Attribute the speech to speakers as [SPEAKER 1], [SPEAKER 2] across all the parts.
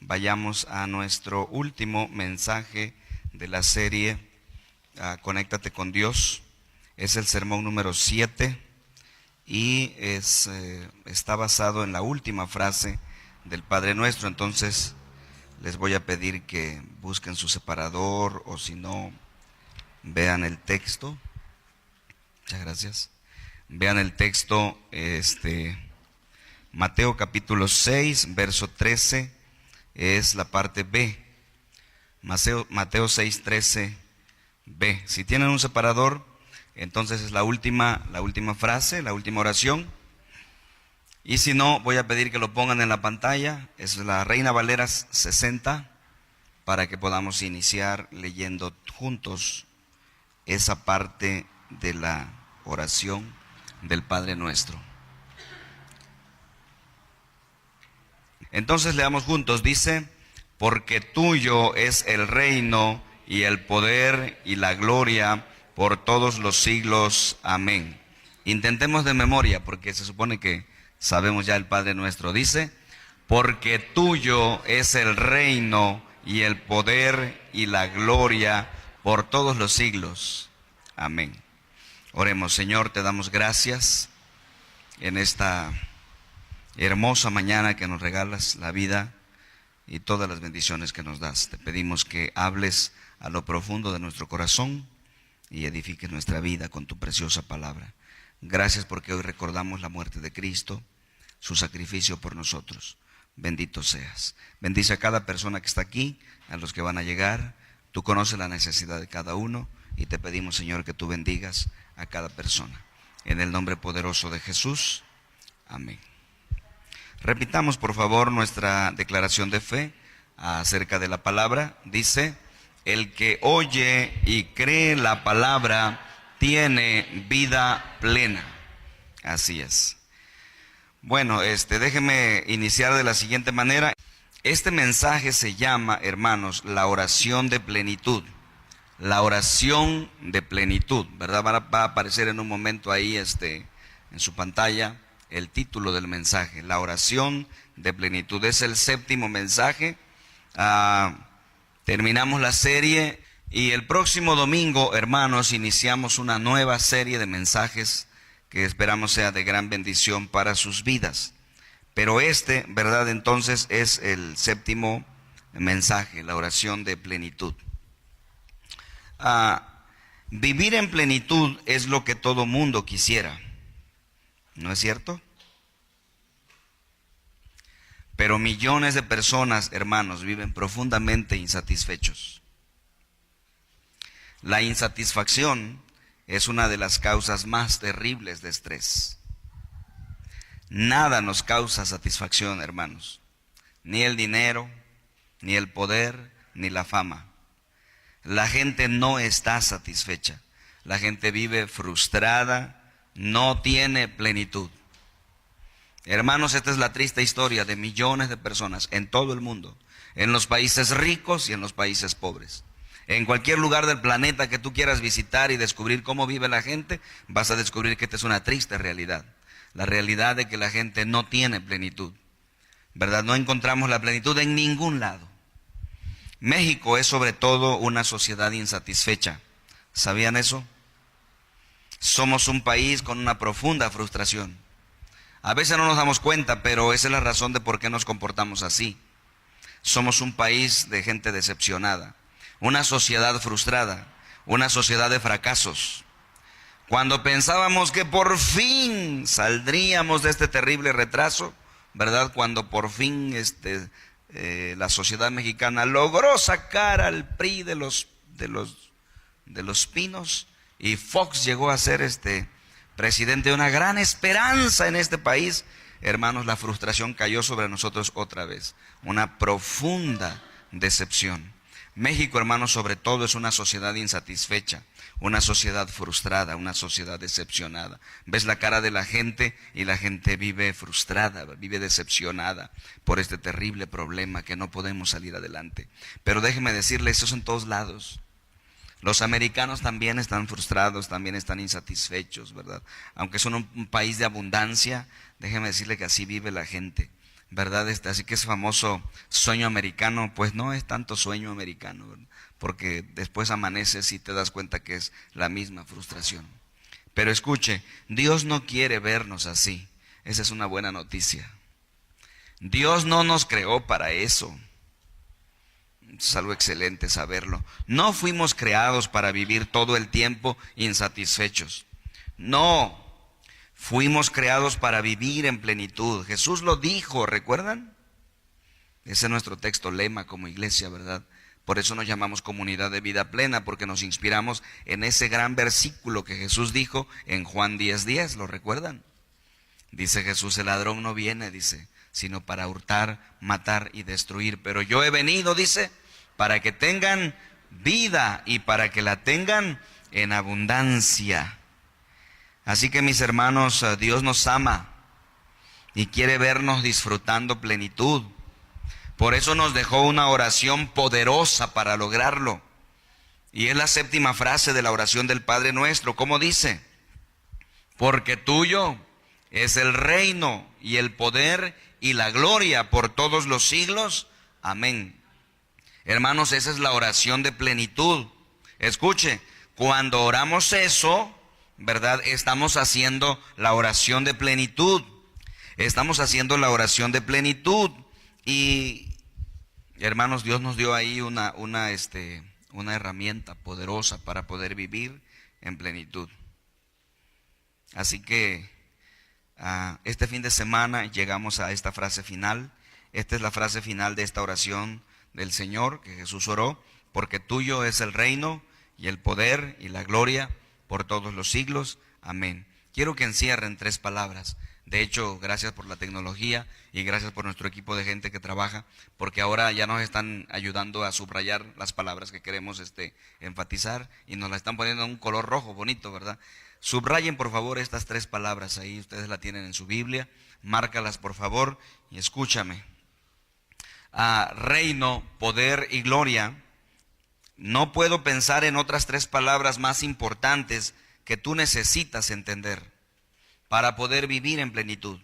[SPEAKER 1] vayamos a nuestro último mensaje de la serie Conéctate con Dios. Es el sermón número 7 y está basado en la última frase del Padre Nuestro. Entonces les voy a pedir que busquen su separador, o si no, vean el texto. Muchas gracias. Vean el texto, Mateo capítulo 6, verso 13, es la parte B. Mateo 6, 13, B. Si tienen un separador, entonces es la última frase, la última oración. Y si no, voy a pedir que lo pongan en la pantalla. Es la Reina Valera 60, para que podamos iniciar leyendo juntos esa parte de la oración del Padre Nuestro. Entonces leamos juntos. Dice: porque tuyo es el reino y el poder y la gloria por todos los siglos. Amén. Intentemos de memoria, porque se supone que sabemos ya el Padre Nuestro. Dice: porque tuyo es el reino y el poder y la gloria por todos los siglos. Amén. Oremos. Señor, te damos gracias en esta hermosa mañana que nos regalas, la vida y todas las bendiciones que nos das. Te pedimos que hables a lo profundo de nuestro corazón y edifiques nuestra vida con tu preciosa palabra. Gracias porque hoy recordamos la muerte de Cristo, su sacrificio por nosotros. Bendito seas. Bendice a cada persona que está aquí, a los que van a llegar. Tú conoces la necesidad de cada uno y te pedimos, Señor, que tú bendigas a cada persona. En el nombre poderoso de Jesús. Amén. Repitamos, por favor, nuestra declaración de fe acerca de la palabra. Dice: el que oye y cree la palabra tiene vida plena. Así es. Bueno, déjeme iniciar de la siguiente manera. Este mensaje se llama, hermanos, la oración de plenitud. La oración de plenitud, ¿verdad? Va a aparecer en un momento ahí, en su pantalla, el título del mensaje, la oración de plenitud. Es el 7º mensaje. Terminamos la serie y el próximo domingo, hermanos, iniciamos una nueva serie de mensajes que esperamos sea de gran bendición para sus vidas. Pero ¿verdad? Entonces es el 7º mensaje, la oración de plenitud. Vivir en plenitud es lo que todo mundo quisiera, ¿no es cierto? Pero millones de personas, hermanos, viven profundamente insatisfechos. La insatisfacción es una de las causas más terribles de estrés. Nada nos causa satisfacción, hermanos. Ni el dinero, ni el poder, ni la fama. La gente no está satisfecha. La gente vive frustrada, no tiene plenitud. Hermanos, esta es la triste historia de millones de personas en todo el mundo, en los países ricos y en los países pobres. En cualquier lugar del planeta que tú quieras visitar y descubrir cómo vive la gente, vas a descubrir que esta es una triste realidad. La realidad de que la gente no tiene plenitud, ¿verdad? No encontramos la plenitud en ningún lado. México es sobre todo una sociedad insatisfecha. ¿Sabían eso? Somos un país con una profunda frustración. A veces no nos damos cuenta, pero esa es la razón de por qué nos comportamos así. Somos un país de gente decepcionada, una sociedad frustrada, una sociedad de fracasos. Cuando pensábamos que por fin saldríamos de este terrible retraso, ¿verdad? Cuando por fin la sociedad mexicana logró sacar al PRI de los pinos, y Fox llegó a ser presidente de una gran esperanza en este país, hermanos, la frustración cayó sobre nosotros otra vez. Una profunda decepción. México, hermanos, sobre todo es una sociedad insatisfecha, una sociedad frustrada, una sociedad decepcionada. Ves la cara de la gente y la gente vive frustrada, vive decepcionada por este terrible problema que no podemos salir adelante. Pero déjeme decirle, eso es en todos lados. Los americanos también están frustrados, también están insatisfechos, ¿verdad? Aunque son un país de abundancia, déjeme decirle que así vive la gente. ¿verdad? Así que ese famoso sueño americano, pues no es tanto sueño americano, ¿verdad? Porque después amaneces y te das cuenta que es la misma frustración. Pero escuche, Dios no quiere vernos así. Esa es una buena noticia. Dios no nos creó para eso. Es algo excelente saberlo. No fuimos creados para vivir todo el tiempo insatisfechos. No, fuimos creados para vivir en plenitud. Jesús lo dijo, ¿recuerdan? Ese es nuestro texto lema como iglesia, ¿verdad? Por eso nos llamamos Comunidad de Vida Plena, porque nos inspiramos en ese gran versículo que Jesús dijo en Juan 10:10, ¿lo recuerdan? Dice Jesús, el ladrón no viene, dice, sino para hurtar, matar y destruir. Pero yo he venido, dice, para que tengan vida y para que la tengan en abundancia. Así que mis hermanos, Dios nos ama y quiere vernos disfrutando plenitud. Por eso nos dejó una oración poderosa para lograrlo. Y es la séptima frase de la oración del Padre Nuestro. ¿Cómo dice? Porque tuyo es el reino y el poder y la gloria por todos los siglos. Amén. Hermanos, esa es la oración de plenitud. Escuche, cuando oramos eso, ¿verdad? Estamos haciendo la oración de plenitud. Estamos haciendo la oración de plenitud. Y, hermanos, Dios nos dio ahí una herramienta poderosa para poder vivir en plenitud. Así que este fin de semana llegamos a esta frase final. Esta es la frase final de esta oración del Señor que Jesús oró. Porque tuyo es el reino y el poder y la gloria por todos los siglos. Amén. Quiero que encierren 3 palabras. De hecho, gracias por la tecnología y gracias por nuestro equipo de gente que trabaja, porque ahora ya nos están ayudando a subrayar las palabras que queremos enfatizar y nos la están poniendo en un color rojo bonito, ¿verdad? Subrayen por favor estas 3 palabras ahí, ustedes la tienen en su Biblia, márcalas por favor y escúchame. Reino, poder y gloria. No puedo pensar en otras 3 palabras más importantes que tú necesitas entender para poder vivir en plenitud.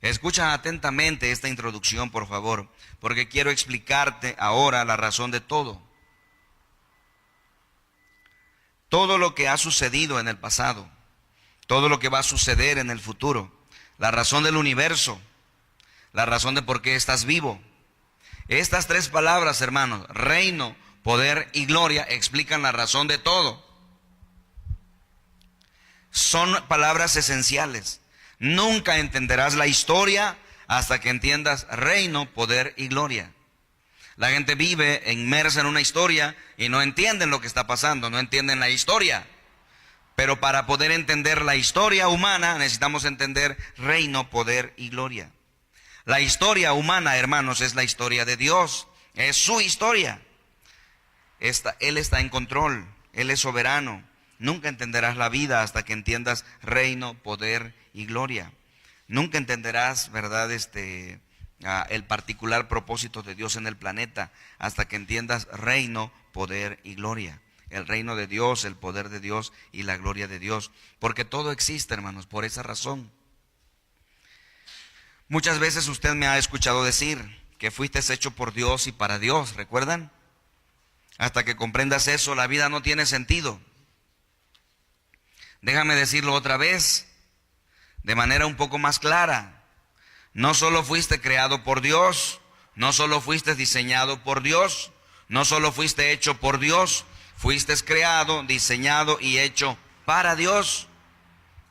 [SPEAKER 1] Escucha atentamente esta introducción, por favor, porque quiero explicarte ahora la razón de todo. Todo lo que ha sucedido en el pasado, todo lo que va a suceder en el futuro, la razón del universo, la razón de por qué estás vivo. Estas 3 palabras, hermanos, reino, poder y gloria, explican la razón de todo. Son palabras esenciales. Nunca entenderás la historia hasta que entiendas reino, poder y gloria. La gente vive inmersa en una historia y no entienden lo que está pasando, no entienden la historia. Pero para poder entender la historia humana necesitamos entender reino, poder y gloria. La historia humana, hermanos, es la historia de Dios, es su historia. Él está en control, Él es soberano. Nunca entenderás la vida hasta que entiendas reino, poder y gloria. Nunca entenderás, ¿verdad?, el particular propósito de Dios en el planeta hasta que entiendas reino, poder y gloria. El reino de Dios, el poder de Dios y la gloria de Dios. Porque todo existe, hermanos, por esa razón. Muchas veces usted me ha escuchado decir que fuiste hecho por Dios y para Dios, ¿recuerdan? Hasta que comprendas eso, la vida no tiene sentido. Déjame decirlo otra vez, de manera un poco más clara. No solo fuiste creado por Dios, no solo fuiste diseñado por Dios, no solo fuiste hecho por Dios, fuiste creado, diseñado y hecho para Dios.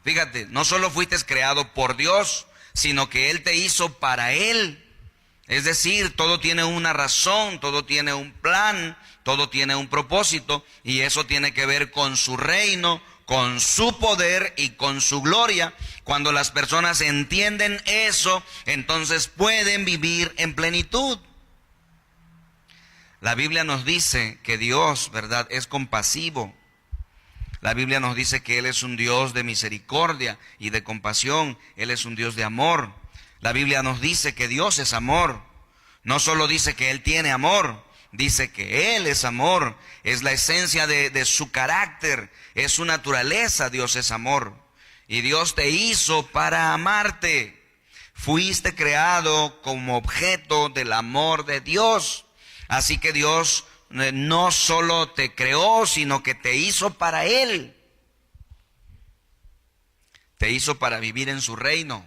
[SPEAKER 1] Fíjate, no solo fuiste creado por Dios, sino que Él te hizo para Él. Es decir, todo tiene una razón, todo tiene un plan, todo tiene un propósito, y eso tiene que ver con su reino, con su poder y con su gloria. Cuando las personas entienden eso, entonces pueden vivir en plenitud. La Biblia nos dice que Dios, ¿verdad?, es compasivo. La Biblia nos dice que Él es un Dios de misericordia y de compasión. Él es un Dios de amor. La Biblia nos dice que Dios es amor. No solo dice que Él tiene amor, dice que Él es amor. Es la esencia de su carácter, es su naturaleza. Dios es amor. Y Dios te hizo para amarte. Fuiste creado como objeto del amor de Dios. Así que Dios no solo te creó, sino que te hizo para Él. Te hizo para vivir en su reino.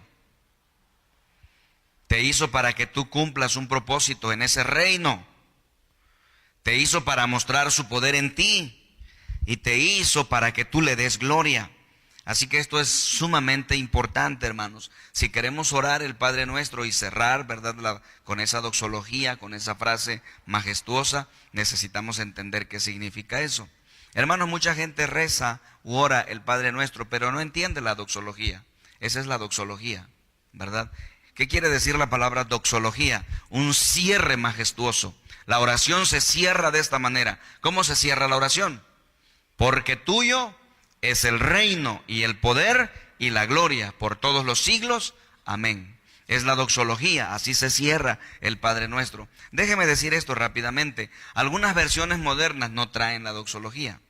[SPEAKER 1] Te hizo para que tú cumplas un propósito en ese reino. Te hizo para mostrar su poder en ti. Y te hizo para que tú le des gloria. Así que esto es sumamente importante, hermanos. Si queremos orar el Padre Nuestro y cerrar, ¿verdad?, con esa doxología, con esa frase majestuosa, necesitamos entender qué significa eso. Hermanos, mucha gente reza u ora el Padre Nuestro, pero no entiende la doxología. Esa es la doxología, ¿verdad? ¿Qué quiere decir la palabra doxología? Un cierre majestuoso. La oración se cierra de esta manera. ¿Cómo se cierra la oración? Porque tuyo es el reino y el poder y la gloria por todos los siglos. Amén. Es la doxología, así se cierra el Padre Nuestro. Déjeme decir esto rápidamente. Algunas versiones modernas no traen la doxología.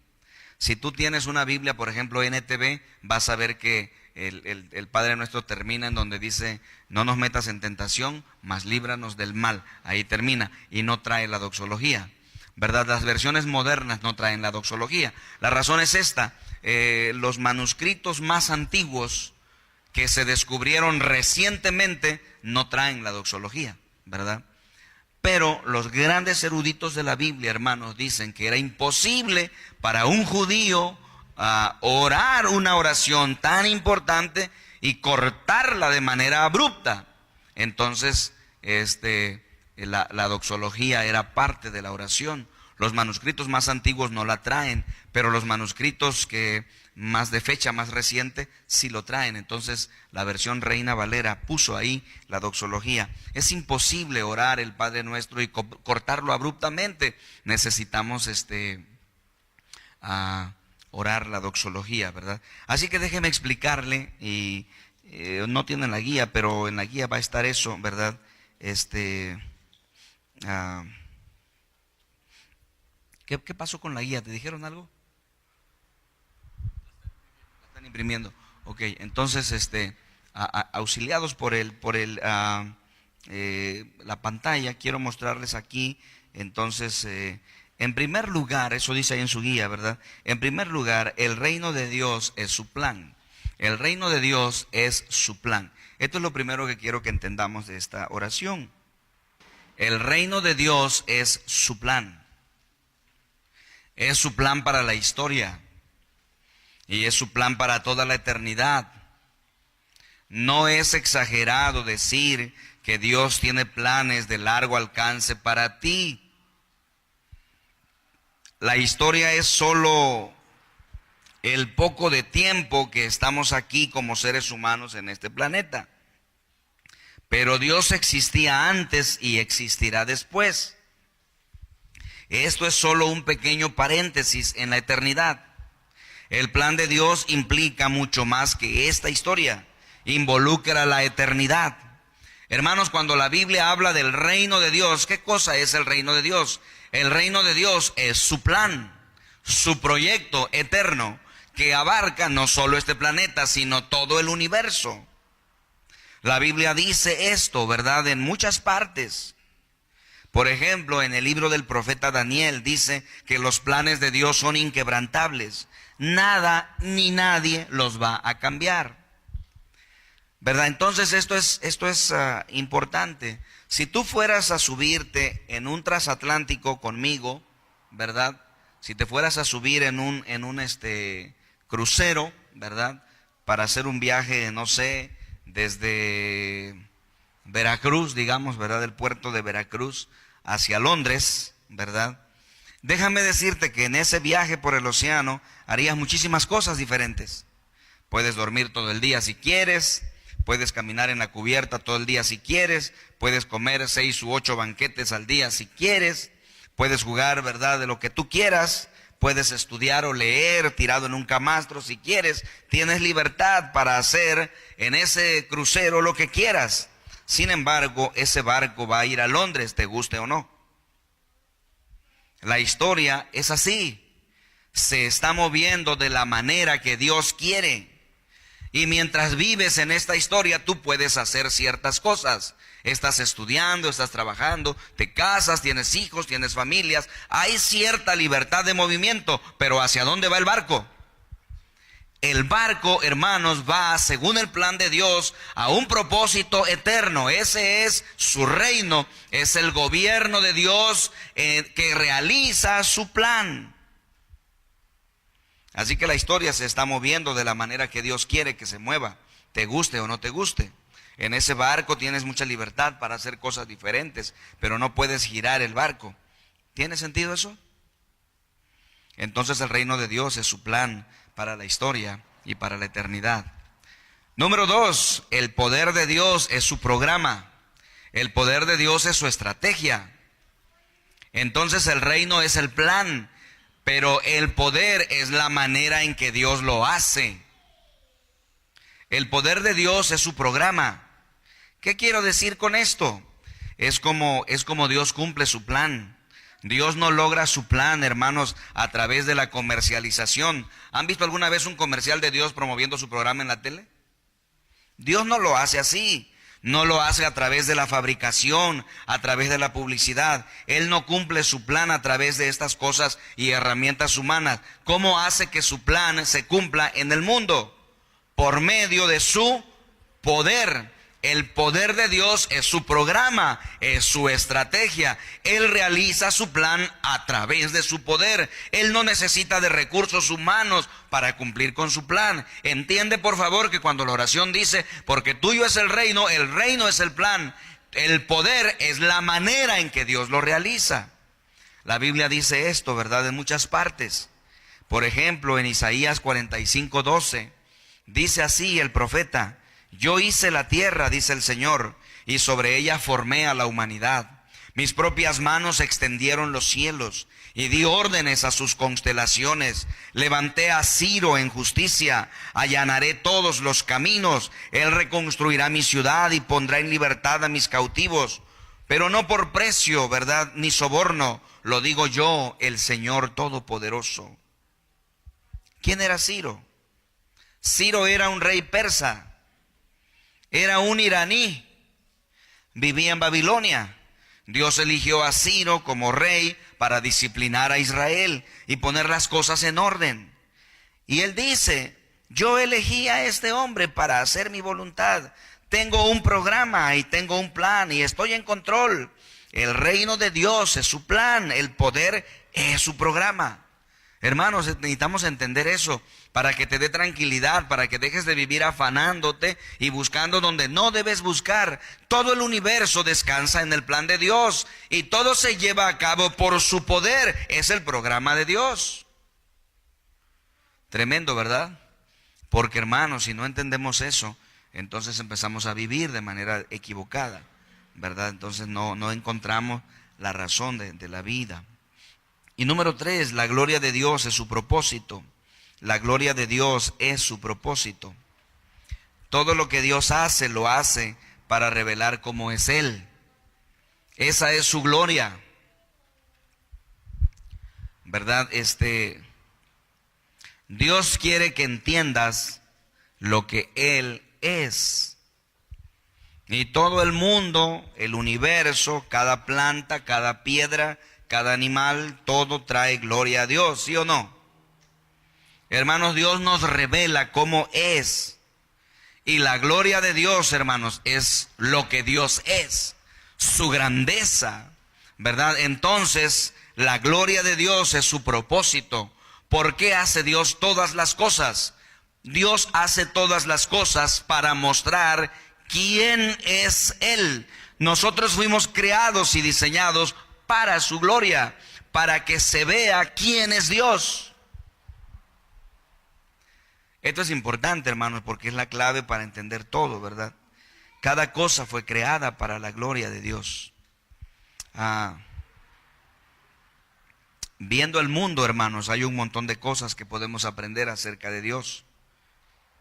[SPEAKER 1] Si tú tienes una Biblia, por ejemplo, NTV, vas a ver que el Padre Nuestro termina en donde dice: no nos metas en tentación, mas líbranos del mal. Ahí termina y no trae la doxología, ¿verdad? Las versiones modernas no traen la doxología. La razón es esta: los manuscritos más antiguos que se descubrieron recientemente no traen la doxología, ¿verdad? Pero los grandes eruditos de la Biblia, hermanos, dicen que era imposible para un judío orar una oración tan importante y cortarla de manera abrupta. Entonces, la doxología era parte de la oración. Los manuscritos más antiguos no la traen, pero los manuscritos que más de fecha más reciente sí lo traen. Entonces la versión Reina Valera puso ahí la doxología. Es imposible orar el Padre Nuestro y cortarlo abruptamente. Necesitamos orar la doxología, ¿verdad? Así que déjeme explicarle, y no tienen la guía, pero en la guía va a estar eso, ¿verdad? ¿Qué pasó con la guía? ¿Te dijeron algo? La están imprimiendo. Ok, entonces, auxiliados por la pantalla, quiero mostrarles aquí. Entonces, en primer lugar, eso dice ahí en su guía, ¿verdad? En primer lugar, el reino de Dios es su plan. El reino de Dios es su plan. Esto es lo primero que quiero que entendamos de esta oración. El reino de Dios es su plan. Es su plan para la historia y es su plan para toda la eternidad. No es exagerado decir que Dios tiene planes de largo alcance para ti. La historia es solo el poco de tiempo que estamos aquí como seres humanos en este planeta. Pero Dios existía antes y existirá después. Esto es solo un pequeño paréntesis en la eternidad. El plan de Dios implica mucho más que esta historia. Involucra la eternidad. Hermanos, cuando la Biblia habla del reino de Dios, ¿qué cosa es el reino de Dios? El reino de Dios es su plan, su proyecto eterno, que abarca no solo este planeta, sino todo el universo. La Biblia dice esto, ¿verdad?, en muchas partes. Por ejemplo, en el libro del profeta Daniel dice que los planes de Dios son inquebrantables. Nada ni nadie los va a cambiar, ¿verdad? Entonces esto es importante. Si tú fueras a subirte en un transatlántico conmigo, ¿verdad? Si te fueras a subir en un crucero, ¿verdad?, para hacer un viaje, no sé, desde Veracruz, digamos, ¿verdad?, del puerto de Veracruz hacia Londres, ¿verdad? Déjame decirte que en ese viaje por el océano harías muchísimas cosas diferentes. Puedes dormir todo el día si quieres, puedes caminar en la cubierta todo el día si quieres, puedes comer 6 u 8 banquetes al día si quieres, puedes jugar, ¿verdad?, de lo que tú quieras, puedes estudiar o leer tirado en un camastro si quieres. Tienes libertad para hacer en ese crucero lo que quieras. Sin embargo, ese barco va a ir a Londres, te guste o no. La historia es así. Se está moviendo de la manera que Dios quiere. Y mientras vives en esta historia, tú puedes hacer ciertas cosas. Estás estudiando, estás trabajando, te casas, tienes hijos, tienes familias. Hay cierta libertad de movimiento, pero ¿hacia dónde va el barco? El barco, hermanos, va según el plan de Dios a un propósito eterno. Ese es su reino, es el gobierno de Dios que realiza su plan. Así que la historia se está moviendo de la manera que Dios quiere que se mueva, te guste o no te guste. En ese barco tienes mucha libertad para hacer cosas diferentes, pero no puedes girar el barco. ¿Tiene sentido eso? Entonces el reino de Dios es su plan para la historia y para la eternidad. Número 2, el poder de Dios es su programa. El poder de Dios es su estrategia. Entonces el reino es el plan, pero el poder es la manera en que Dios lo hace. El poder de Dios es su programa. ¿Qué quiero decir con esto? Es como Dios cumple su plan. Dios no logra su plan, hermanos, a través de la comercialización. ¿Han visto alguna vez un comercial de Dios promoviendo su programa en la tele? Dios no lo hace así. No lo hace a través de la fabricación, a través de la publicidad. Él no cumple su plan a través de estas cosas y herramientas humanas. ¿Cómo hace que su plan se cumpla en el mundo? Por medio de su poder. El poder de Dios es su programa, es su estrategia. Él realiza su plan a través de su poder. Él no necesita de recursos humanos para cumplir con su plan. Entiende, por favor, que cuando la oración dice, porque tuyo es el reino es el plan. El poder es la manera en que Dios lo realiza. La Biblia dice esto, ¿verdad? En muchas partes. Por ejemplo, en Isaías 45:12, dice así el profeta: yo hice la tierra, dice el Señor, y sobre ella formé a la humanidad. Mis propias manos extendieron los cielos y di órdenes a sus constelaciones. Levanté a Ciro en justicia, allanaré todos los caminos. Él reconstruirá mi ciudad y pondrá en libertad a mis cautivos, pero no por precio, ¿verdad?, ni soborno. Lo digo yo, el Señor Todopoderoso. ¿Quién era Ciro? Ciro era un rey persa. Era un iraní, vivía en Babilonia. Dios eligió a Ciro como rey para disciplinar a Israel y poner las cosas en orden. Y él dice: yo elegí a este hombre para hacer mi voluntad. Tengo un programa y tengo un plan y estoy en control. El reino de Dios es su plan, el poder es su programa. Hermanos, necesitamos entender eso para que te dé tranquilidad, para que dejes de vivir afanándote y buscando donde no debes buscar. Todo el universo descansa en el plan de Dios y todo se lleva a cabo por su poder. Es el programa de Dios. Tremendo, ¿verdad? Porque, hermanos, si no entendemos eso, entonces empezamos a vivir de manera equivocada, ¿verdad? Entonces no encontramos la razón de la vida. Y número 3, la gloria de Dios es su propósito. La gloria de Dios es su propósito. Todo lo que Dios hace, lo hace para revelar cómo es Él. Esa es su gloria, ¿verdad? Dios quiere que entiendas lo que Él es. Y todo el mundo, el universo, cada planta, cada piedra, cada animal, todo trae gloria a Dios, ¿sí o no? Hermanos, Dios nos revela cómo es. Y la gloria de Dios, hermanos, es lo que Dios es, su grandeza, ¿verdad? Entonces, la gloria de Dios es su propósito. ¿Por qué hace Dios todas las cosas? Dios hace todas las cosas para mostrar quién es Él. Nosotros fuimos creados y diseñados para su gloria, para que se vea quién es Dios. Esto es importante, hermanos, porque es la clave para entender todo, ¿verdad? Cada cosa fue creada para la gloria de Dios. Viendo el mundo, hermanos, hay un montón de cosas que podemos aprender acerca de Dios.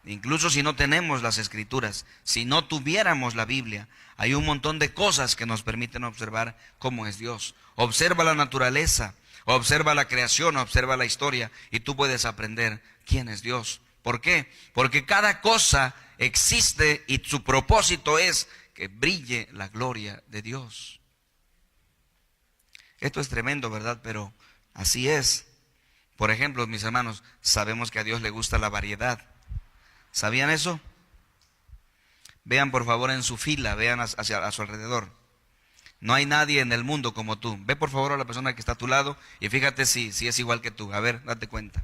[SPEAKER 1] Incluso si no tenemos las Escrituras, si no tuviéramos la Biblia, hay un montón de cosas que nos permiten observar cómo es Dios. Observa la naturaleza, observa la creación, observa la historia y tú puedes aprender quién es Dios. ¿Por qué? Porque cada cosa existe y su propósito es que brille la gloria de Dios. Esto es tremendo, ¿verdad? Pero así es. Por ejemplo, mis hermanos, sabemos que a Dios le gusta la variedad. ¿Sabían eso? Vean por favor en su fila, vean a su alrededor. No hay nadie en el mundo como tú. Ve por favor a la persona que está a tu lado y fíjate si es igual que tú. A ver, date cuenta.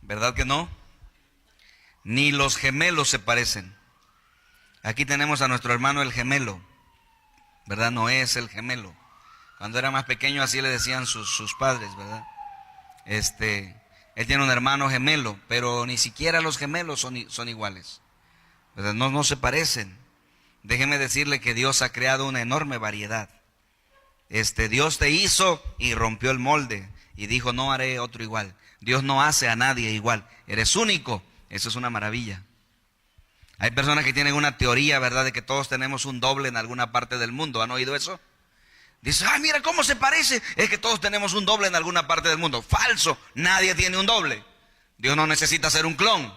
[SPEAKER 1] ¿Verdad que no? Ni los gemelos se parecen. Aquí tenemos a nuestro hermano el gemelo, ¿verdad? Noé es el gemelo. Cuando era más pequeño así le decían sus padres, ¿verdad? Él tiene un hermano gemelo, pero ni siquiera los gemelos son iguales, ¿verdad? No se parecen. Déjeme decirle que Dios ha creado una enorme variedad. Dios te hizo y rompió el molde y dijo, no haré otro igual. Dios no hace a nadie igual. Eres único. Eso es una maravilla. Hay personas que tienen una teoría, ¿verdad?, de que todos tenemos un doble en alguna parte del mundo. ¿Han oído eso? Dice, ay, mira cómo se parece. Es que todos tenemos un doble en alguna parte del mundo. Falso. Nadie tiene un doble. Dios no necesita hacer un clon.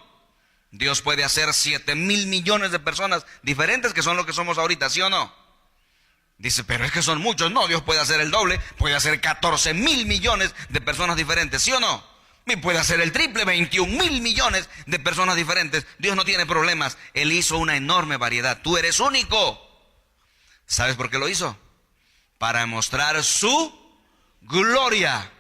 [SPEAKER 1] Dios puede hacer 7,000 millones de personas diferentes, que son lo que somos ahorita, ¿sí o no? Dice, pero es que son muchos. No, Dios puede hacer el doble. Puede hacer 14,000 millones de personas diferentes, ¿sí o no? Y puede hacer el triple, 21,000 millones de personas diferentes. Dios no tiene problemas. Él hizo una enorme variedad. Tú eres único. ¿Sabes por qué lo hizo? Para mostrar su gloria.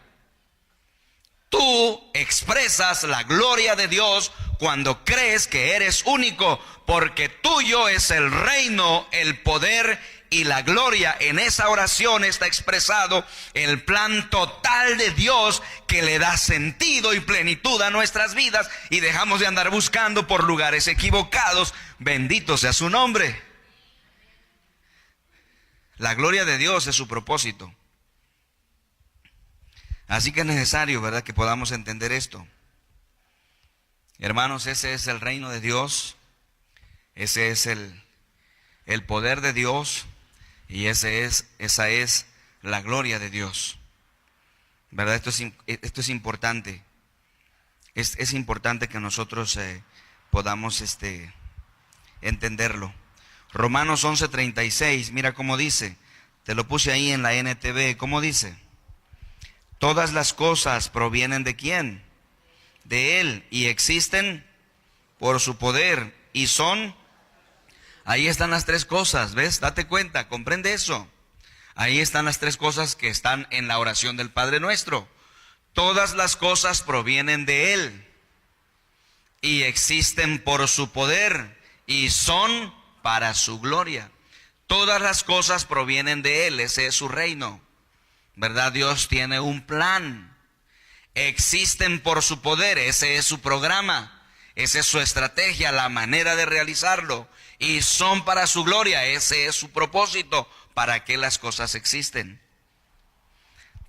[SPEAKER 1] Tú expresas la gloria de Dios cuando crees que eres único, porque tuyo es el reino, el poder y la gloria. En esa oración está expresado el plan total de Dios que le da sentido y plenitud a nuestras vidas y dejamos de andar buscando por lugares equivocados. Bendito sea su nombre. La gloria de Dios es su propósito. Así que es necesario, ¿verdad?, que podamos entender esto. Hermanos, ese es el reino de Dios. Ese es el poder de Dios. Y esa es la gloria de Dios. ¿Verdad? Esto es importante. Es importante que nosotros podamos entenderlo. Romanos 11:36, mira cómo dice. Te lo puse ahí en la NTV. ¿Cómo dice? Todas las cosas provienen ¿de quién? De Él, y existen por su poder, y son... Ahí están las tres cosas, ¿ves? Date cuenta, comprende eso. Ahí están las tres cosas que están en la oración del Padre Nuestro. Todas las cosas provienen de Él, y existen por su poder, y son para su gloria. Todas las cosas provienen de Él, ese es su reino. ¿Verdad? Dios tiene un plan. Existen por su poder, ese es su programa, esa es su estrategia, la manera de realizarlo. Y son para su gloria, ese es su propósito, para que las cosas existen.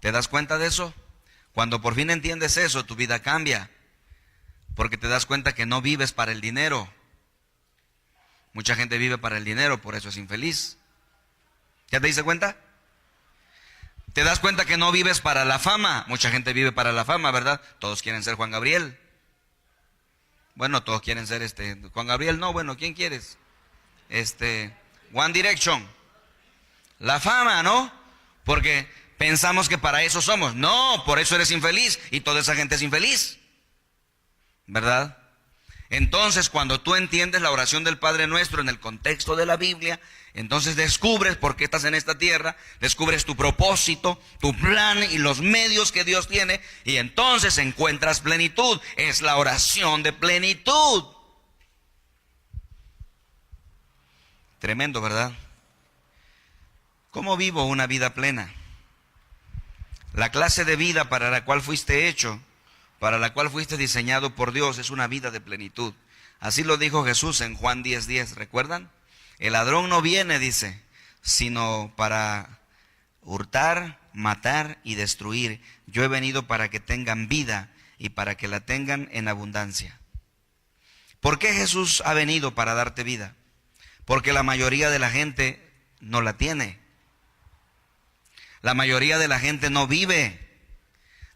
[SPEAKER 1] ¿Te das cuenta de eso? Cuando por fin entiendes eso, tu vida cambia. Porque te das cuenta que no vives para el dinero. Mucha gente vive para el dinero, por eso es infeliz. ¿Ya te diste cuenta? Te das cuenta que no vives para la fama. Mucha gente vive para la fama, ¿verdad? Todos quieren ser Juan Gabriel. Bueno, todos quieren ser Juan Gabriel, no, bueno, ¿quién quieres? One Direction. La fama, ¿no? Porque pensamos que para eso somos. No, por eso eres infeliz y toda esa gente es infeliz. ¿Verdad? Entonces, cuando tú entiendes la oración del Padre Nuestro en el contexto de la Biblia, entonces descubres por qué estás en esta tierra, descubres tu propósito, tu plan y los medios que Dios tiene, y entonces encuentras plenitud. Es la oración de plenitud. Tremendo, ¿verdad? ¿Cómo vivo una vida plena? La clase de vida para la cual fuiste hecho, para la cual fuiste diseñado por Dios, es una vida de plenitud. Así lo dijo Jesús en Juan 10:10, ¿recuerdan? El ladrón no viene, dice, sino para hurtar, matar y destruir. Yo he venido para que tengan vida y para que la tengan en abundancia. ¿Por qué Jesús ha venido para darte vida? Porque la mayoría de la gente no la tiene. La mayoría de la gente no vive.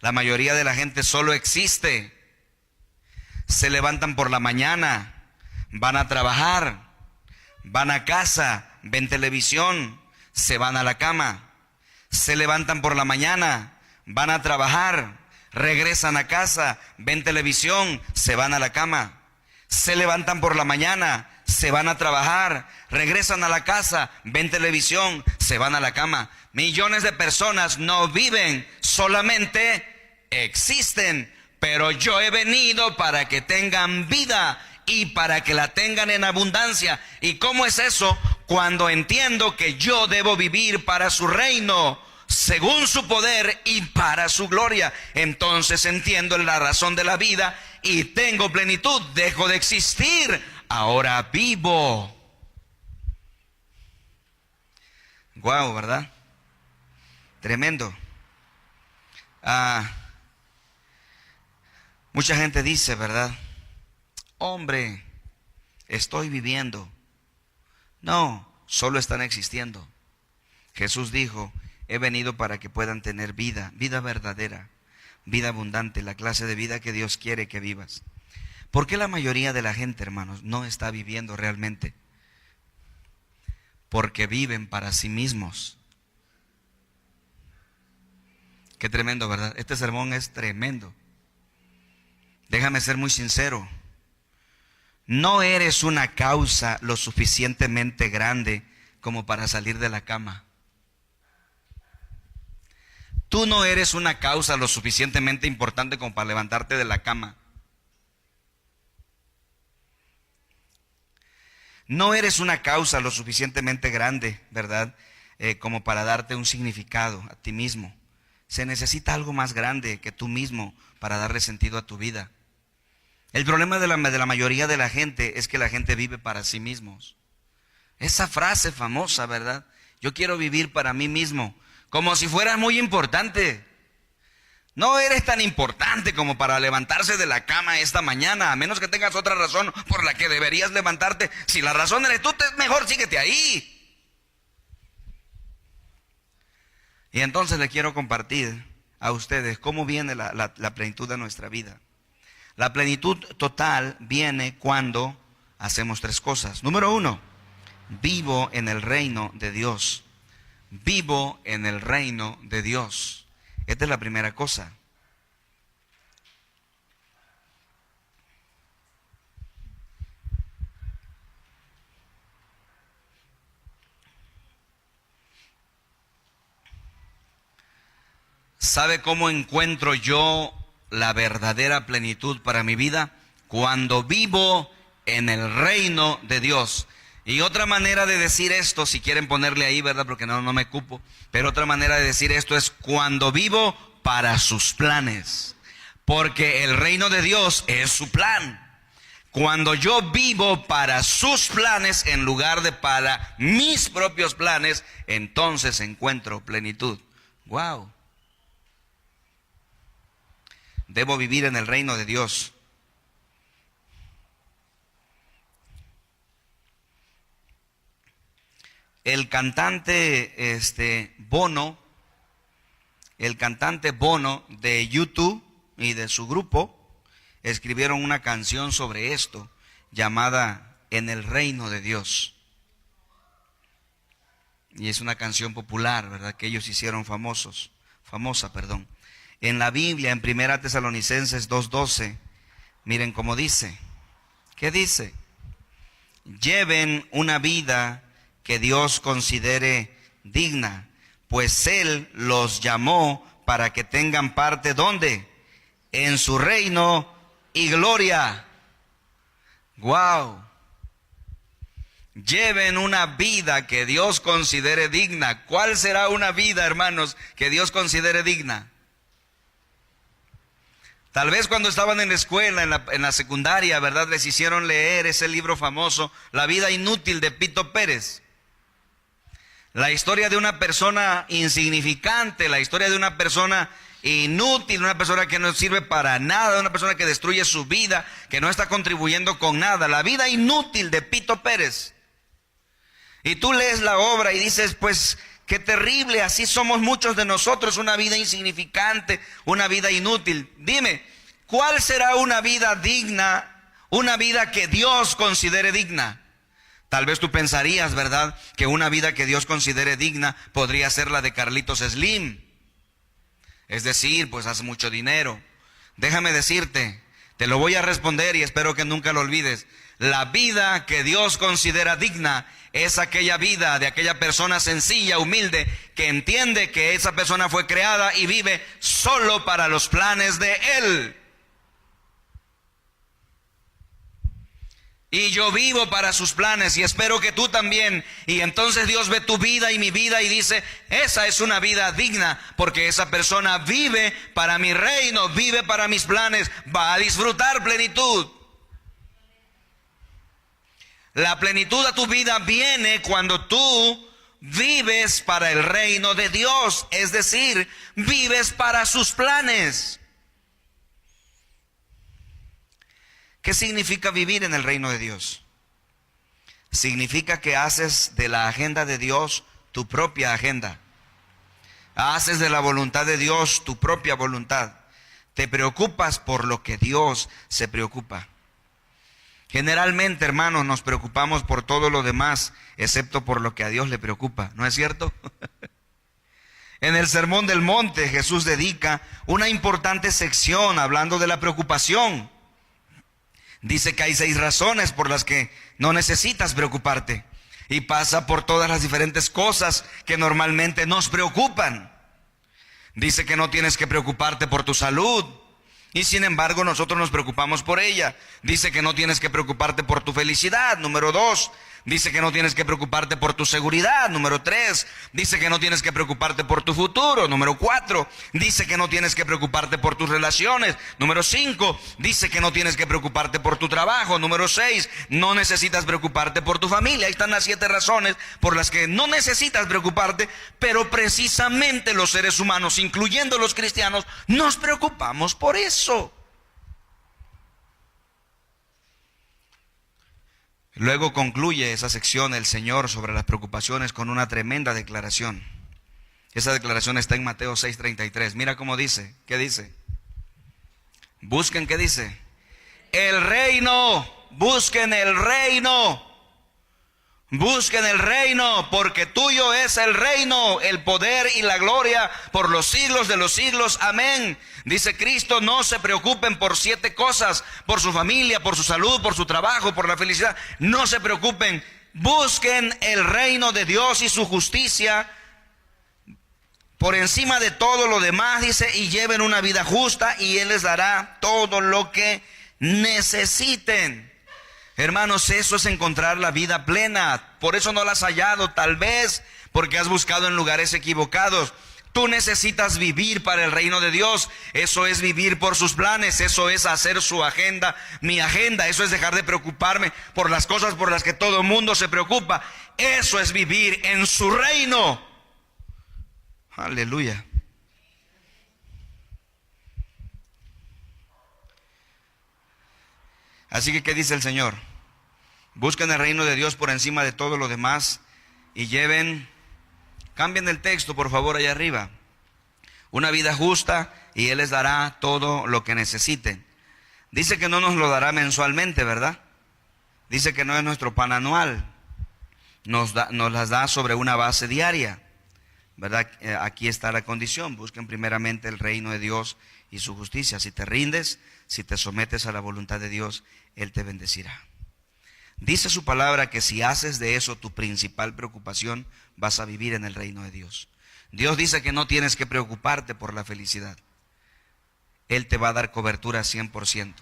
[SPEAKER 1] La mayoría de la gente solo existe. Se levantan por la mañana, van a trabajar, van a casa, ven televisión, se van a la cama. Se levantan por la mañana, van a trabajar, regresan a casa, ven televisión, se van a la cama. Se levantan por la mañana, se van a trabajar, regresan a la casa, ven televisión, se van a la cama. Millones de personas no viven, solamente existen. Pero yo he venido para que tengan vida y para que la tengan en abundancia. ¿Y cómo es eso? Cuando entiendo que yo debo vivir para su reino, según su poder y para su gloria. Entonces entiendo la razón de la vida y tengo plenitud. Dejo de existir, ahora vivo. Guau, ¿verdad? Tremendo. Mucha gente dice, ¿verdad? Hombre, estoy viviendo. No, solo están existiendo. Jesús dijo, he venido para que puedan tener vida, vida verdadera, vida abundante, la clase de vida que Dios quiere que vivas. ¿Por qué la mayoría de la gente, hermanos, no está viviendo realmente? Porque viven para sí mismos. Qué tremendo, ¿verdad? Este sermón es tremendo. Déjame ser muy sincero. No eres una causa lo suficientemente grande como para salir de la cama. Tú no eres una causa lo suficientemente importante como para levantarte de la cama. No eres una causa lo suficientemente grande, ¿verdad? Como para darte un significado a ti mismo. Se necesita algo más grande que tú mismo para darle sentido a tu vida. El problema de la mayoría de la gente es que la gente vive para sí mismos. Esa frase famosa, ¿verdad? Yo quiero vivir para mí mismo, como si fueras muy importante. No eres tan importante como para levantarse de la cama esta mañana, a menos que tengas otra razón por la que deberías levantarte. Si la razón eres tú, mejor síguete ahí. Y entonces le quiero compartir a ustedes cómo viene la plenitud de nuestra vida. La plenitud total viene cuando hacemos tres cosas. Número 1, vivo en el reino de Dios. Vivo en el reino de Dios. Esta es la primera cosa. ¿Sabe cómo encuentro yo la verdadera plenitud para mi vida? Cuando vivo en el reino de Dios. Y otra manera de decir esto, si quieren ponerle ahí, ¿verdad? Porque no me cupo. Pero otra manera de decir esto es cuando vivo para sus planes. Porque el reino de Dios es su plan. Cuando yo vivo para sus planes en lugar de para mis propios planes, entonces encuentro plenitud. ¡Wow! Debo vivir en el reino de Dios. El cantante Bono de YouTube y de su grupo escribieron una canción sobre esto llamada En el reino de Dios. Y es una canción popular, ¿verdad? Que ellos hicieron famosa. En la Biblia, en 1 Tesalonicenses 2:12, miren cómo dice. ¿Qué dice? Lleven una vida que Dios considere digna, pues Él los llamó para que tengan parte, ¿dónde? En su reino y gloria. ¡Wow! Lleven una vida que Dios considere digna. ¿Cuál será una vida, hermanos, que Dios considere digna? Tal vez cuando estaban en la escuela, en la secundaria, ¿verdad? Les hicieron leer ese libro famoso, La vida inútil de Pito Pérez. La historia de una persona insignificante, la historia de una persona inútil, una persona que no sirve para nada, una persona que destruye su vida, que no está contribuyendo con nada. La vida inútil de Pito Pérez. Y tú lees la obra y dices, pues qué terrible, así somos muchos de nosotros, una vida insignificante, una vida inútil. Dime, ¿cuál será una vida digna, una vida que Dios considere digna? Tal vez tú pensarías, ¿verdad?, que una vida que Dios considere digna podría ser la de Carlitos Slim. Es decir, pues hace mucho dinero. Déjame decirte, te lo voy a responder y espero que nunca lo olvides. La vida que Dios considera digna es aquella vida de aquella persona sencilla, humilde, que entiende que esa persona fue creada y vive solo para los planes de Él. Y yo vivo para sus planes y espero que tú también. Y entonces Dios ve tu vida y mi vida y dice, esa es una vida digna, porque esa persona vive para mi reino, vive para mis planes, va a disfrutar plenitud. La plenitud de tu vida viene cuando tú vives para el reino de Dios, es decir, vives para sus planes. ¿Qué significa vivir en el reino de Dios? Significa que haces de la agenda de Dios tu propia agenda. Haces de la voluntad de Dios tu propia voluntad. Te preocupas por lo que Dios se preocupa. Generalmente, hermanos, nos preocupamos por todo lo demás, excepto por lo que a Dios le preocupa. ¿No es cierto? En el Sermón del Monte, Jesús dedica una importante sección hablando de la preocupación. Dice que hay 6 razones por las que no necesitas preocuparte. Y pasa por todas las diferentes cosas que normalmente nos preocupan. Dice que no tienes que preocuparte por tu salud. Y sin embargo nosotros nos preocupamos por ella. Dice que no tienes que preocuparte por tu felicidad, número 2. Dice que no tienes que preocuparte por tu seguridad, número 3. Dice que no tienes que preocuparte por tu futuro, número 4. Dice que no tienes que preocuparte por tus relaciones, número 5. Dice que no tienes que preocuparte por tu trabajo, número 6. No necesitas preocuparte por tu familia. Ahí están las 7 razones por las que no necesitas preocuparte, pero precisamente los seres humanos, incluyendo los cristianos, nos preocupamos por eso. Luego concluye esa sección el Señor sobre las preocupaciones con una tremenda declaración. Esa declaración está en Mateo 6:33. Mira cómo dice. ¿Qué dice? Busquen, ¿qué dice? El reino. Busquen el reino. Busquen el reino, porque tuyo es el reino, el poder y la gloria por los siglos de los siglos. Amén. Dice Cristo, no se preocupen por 7 cosas, por su familia, por su salud, por su trabajo, por la felicidad. No se preocupen. Busquen el reino de Dios y su justicia por encima de todo lo demás, dice, y lleven una vida justa y Él les dará todo lo que necesiten. Hermanos, eso es encontrar la vida plena. Por eso no la has hallado, tal vez porque has buscado en lugares equivocados. Tú necesitas vivir para el reino de Dios. Eso es vivir por sus planes. Eso es hacer su agenda, mi agenda. Eso es dejar de preocuparme por las cosas por las que todo el mundo se preocupa. Eso es vivir en su reino. Aleluya. Así que, ¿qué dice el Señor? Busquen el reino de Dios por encima de todo lo demás y cambien el texto por favor allá arriba, una vida justa y Él les dará todo lo que necesiten. Dice que no nos lo dará mensualmente, ¿verdad? Dice que no es nuestro pan anual, nos las da sobre una base diaria, ¿verdad? Aquí está la condición: busquen primeramente el reino de Dios y su justicia. Si te rindes, si te sometes a la voluntad de Dios, Él te bendecirá. Dice su palabra que si haces de eso tu principal preocupación, vas a vivir en el reino de Dios. Dios dice que no tienes que preocuparte por la felicidad. Él te va a dar cobertura 100%.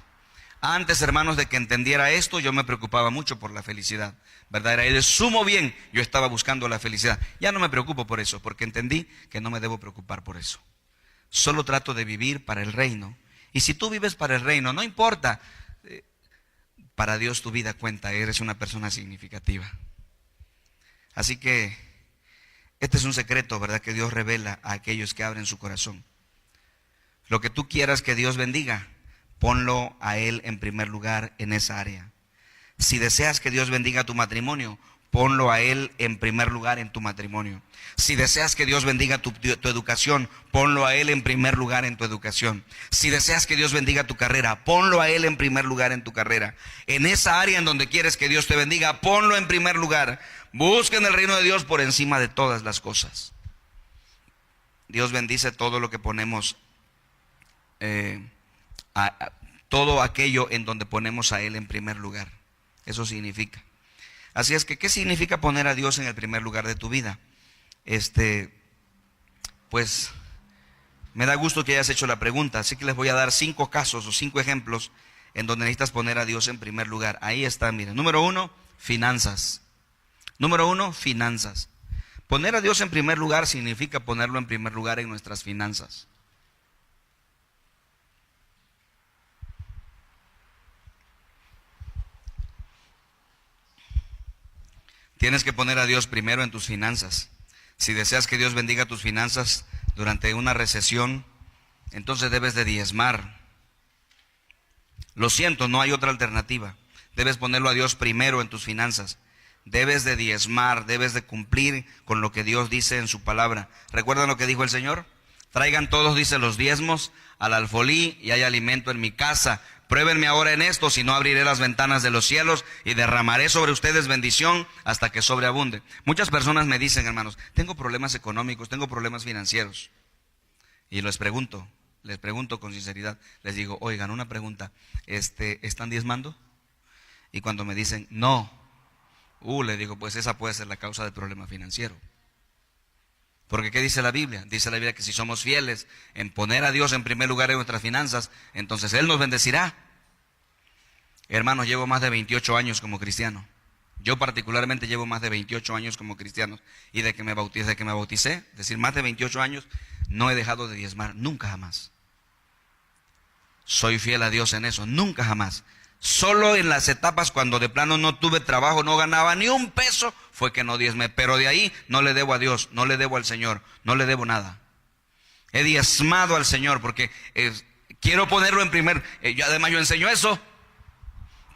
[SPEAKER 1] Antes, hermanos, de que entendiera esto, yo me preocupaba mucho por la felicidad, ¿verdad? Era de sumo bien, yo estaba buscando la felicidad. Ya no me preocupo por eso, porque entendí que no me debo preocupar por eso. Solo trato de vivir para el reino. Y si tú vives para el reino, no importa. Para Dios tu vida cuenta, eres una persona significativa. Así que este es un secreto, ¿verdad?, que Dios revela a aquellos que abren su corazón. Lo que tú quieras que Dios bendiga, ponlo a Él en primer lugar en esa área. Si deseas que Dios bendiga tu matrimonio, ponlo a Él en primer lugar en tu matrimonio. Si deseas que Dios bendiga tu educación, ponlo a Él en primer lugar en tu educación. Si deseas que Dios bendiga tu carrera, ponlo a Él en primer lugar en tu carrera. En esa área en donde quieres que Dios te bendiga, ponlo en primer lugar. Busquen el reino de Dios por encima de todas las cosas. Dios bendice todo lo que ponemos, todo aquello en donde ponemos a Él en primer lugar. Eso significa. Así es que, ¿qué significa poner a Dios en el primer lugar de tu vida? Pues me da gusto que hayas hecho la pregunta, así que les voy a dar 5 casos o 5 ejemplos en donde necesitas poner a Dios en primer lugar. Ahí está, miren. Número 1, finanzas. Número 1, finanzas. Poner a Dios en primer lugar significa ponerlo en primer lugar en nuestras finanzas. Tienes que poner a Dios primero en tus finanzas. Si deseas que Dios bendiga tus finanzas durante una recesión, entonces debes de diezmar. Lo siento, no hay otra alternativa. Debes ponerlo a Dios primero en tus finanzas. Debes de diezmar, debes de cumplir con lo que Dios dice en su palabra. ¿Recuerdan lo que dijo el Señor? Traigan todos, dice, los diezmos al alfolí y hay alimento en mi casa. Pruébenme ahora en esto, si no abriré las ventanas de los cielos y derramaré sobre ustedes bendición hasta que sobreabunde. Muchas personas me dicen, hermanos, tengo problemas económicos, tengo problemas financieros. Y les pregunto con sinceridad, les digo, oigan, una pregunta, ¿están diezmando? Y cuando me dicen, no, le digo, pues esa puede ser la causa del problema financiero. Porque ¿qué dice la Biblia? Dice la Biblia que si somos fieles en poner a Dios en primer lugar en nuestras finanzas, entonces Él nos bendecirá. Hermanos, llevo más de 28 años como cristiano. Yo particularmente llevo más de 28 años como cristiano. Y desde que me bauticé, es decir, más de 28 años, no he dejado de diezmar, nunca jamás. Soy fiel a Dios en eso, nunca jamás. Solo en las etapas cuando de plano no tuve trabajo, no ganaba ni un peso, fue que no diezmé. Pero de ahí no le debo a Dios, no le debo al Señor, no le debo nada. He diezmado al Señor porque quiero ponerlo en primer. Además yo enseño eso.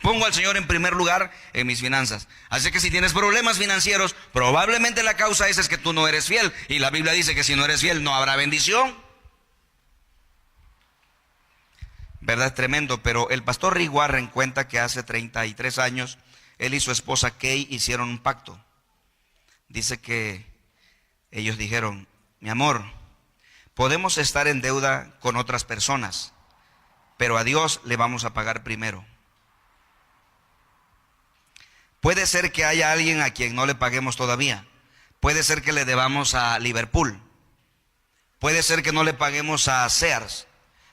[SPEAKER 1] Pongo al Señor en primer lugar en mis finanzas. Así que si tienes problemas financieros, probablemente la causa es que tú no eres fiel. Y la Biblia dice que si no eres fiel no habrá bendición. ¿Verdad? Es tremendo, pero el pastor Rick Warren cuenta que hace 33 años, él y su esposa Kay hicieron un pacto. Dice que ellos dijeron, mi amor, podemos estar en deuda con otras personas, pero a Dios le vamos a pagar primero. Puede ser que haya alguien a quien no le paguemos todavía. Puede ser que le debamos a Liverpool. Puede ser que no le paguemos a Sears.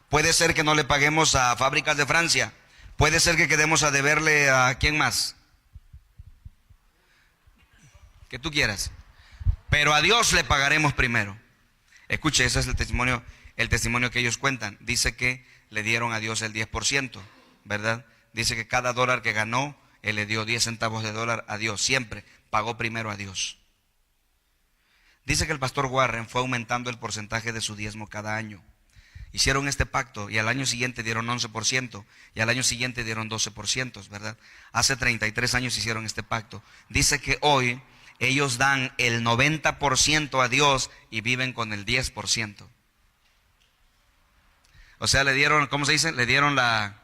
[SPEAKER 1] Puede ser que no le paguemos a Fábricas de Francia. Puede ser que quedemos a deberle a ¿quién más? Que tú quieras. Pero a Dios le pagaremos primero. Escuche, ese es el testimonio que ellos cuentan. Dice que le dieron a Dios el 10%, ¿verdad? Dice que cada dólar que ganó, Él le dio 10 centavos de dólar a Dios. Siempre pagó primero a Dios. Dice que el pastor Warren fue aumentando el porcentaje de su diezmo cada año. Hicieron este pacto y al año siguiente dieron 11% y al año siguiente dieron 12%, ¿verdad? Hace 33 años hicieron este pacto. Dice que hoy ellos dan el 90% a Dios y viven con el 10%. O sea, le dieron, ¿cómo se dice? Le dieron la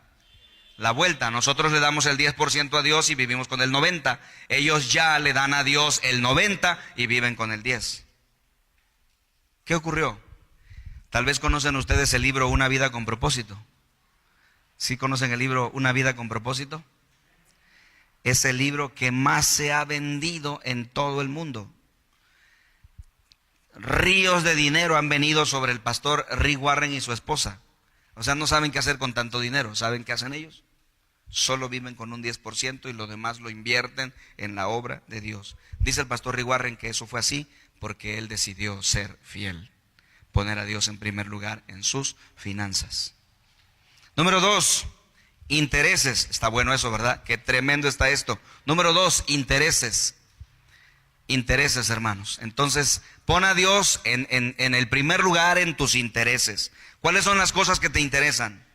[SPEAKER 1] vuelta. Nosotros le damos el 10% a Dios y vivimos con el 90%. Ellos ya le dan a Dios el 90% y viven con el 10%. ¿Qué ocurrió? Tal vez conocen ustedes el libro Una vida con propósito. ¿Sí conocen el libro Una vida con propósito? Es el libro que más se ha vendido en todo el mundo. Ríos de dinero han venido sobre el pastor Rick Warren y su esposa. O sea, no saben qué hacer con tanto dinero. ¿Saben qué hacen ellos? Solo viven con un 10% y lo demás lo invierten en la obra de Dios. Dice el pastor Rick Warren que eso fue así porque él decidió ser fiel. Poner a Dios en primer lugar en sus finanzas. Número 2, intereses. Está bueno eso, ¿verdad? Qué tremendo está esto. Número 2, intereses. Intereses, hermanos. Entonces, pon a Dios en el primer lugar en tus intereses. ¿Cuáles son las cosas que te interesan?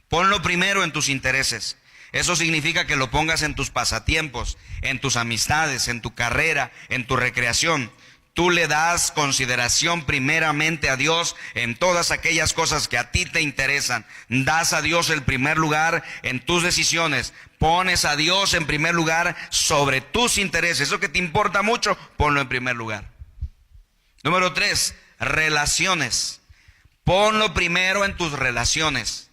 [SPEAKER 1] Ponlo primero en tus intereses. Eso significa que lo pongas en tus pasatiempos, en tus amistades, en tu carrera, en tu recreación. Tú le das consideración primeramente a Dios en todas aquellas cosas que a ti te interesan. Das a Dios el primer lugar en tus decisiones. Pones a Dios en primer lugar sobre tus intereses. Eso que te importa mucho, ponlo en primer lugar. Número 3, relaciones. Ponlo primero en tus relaciones,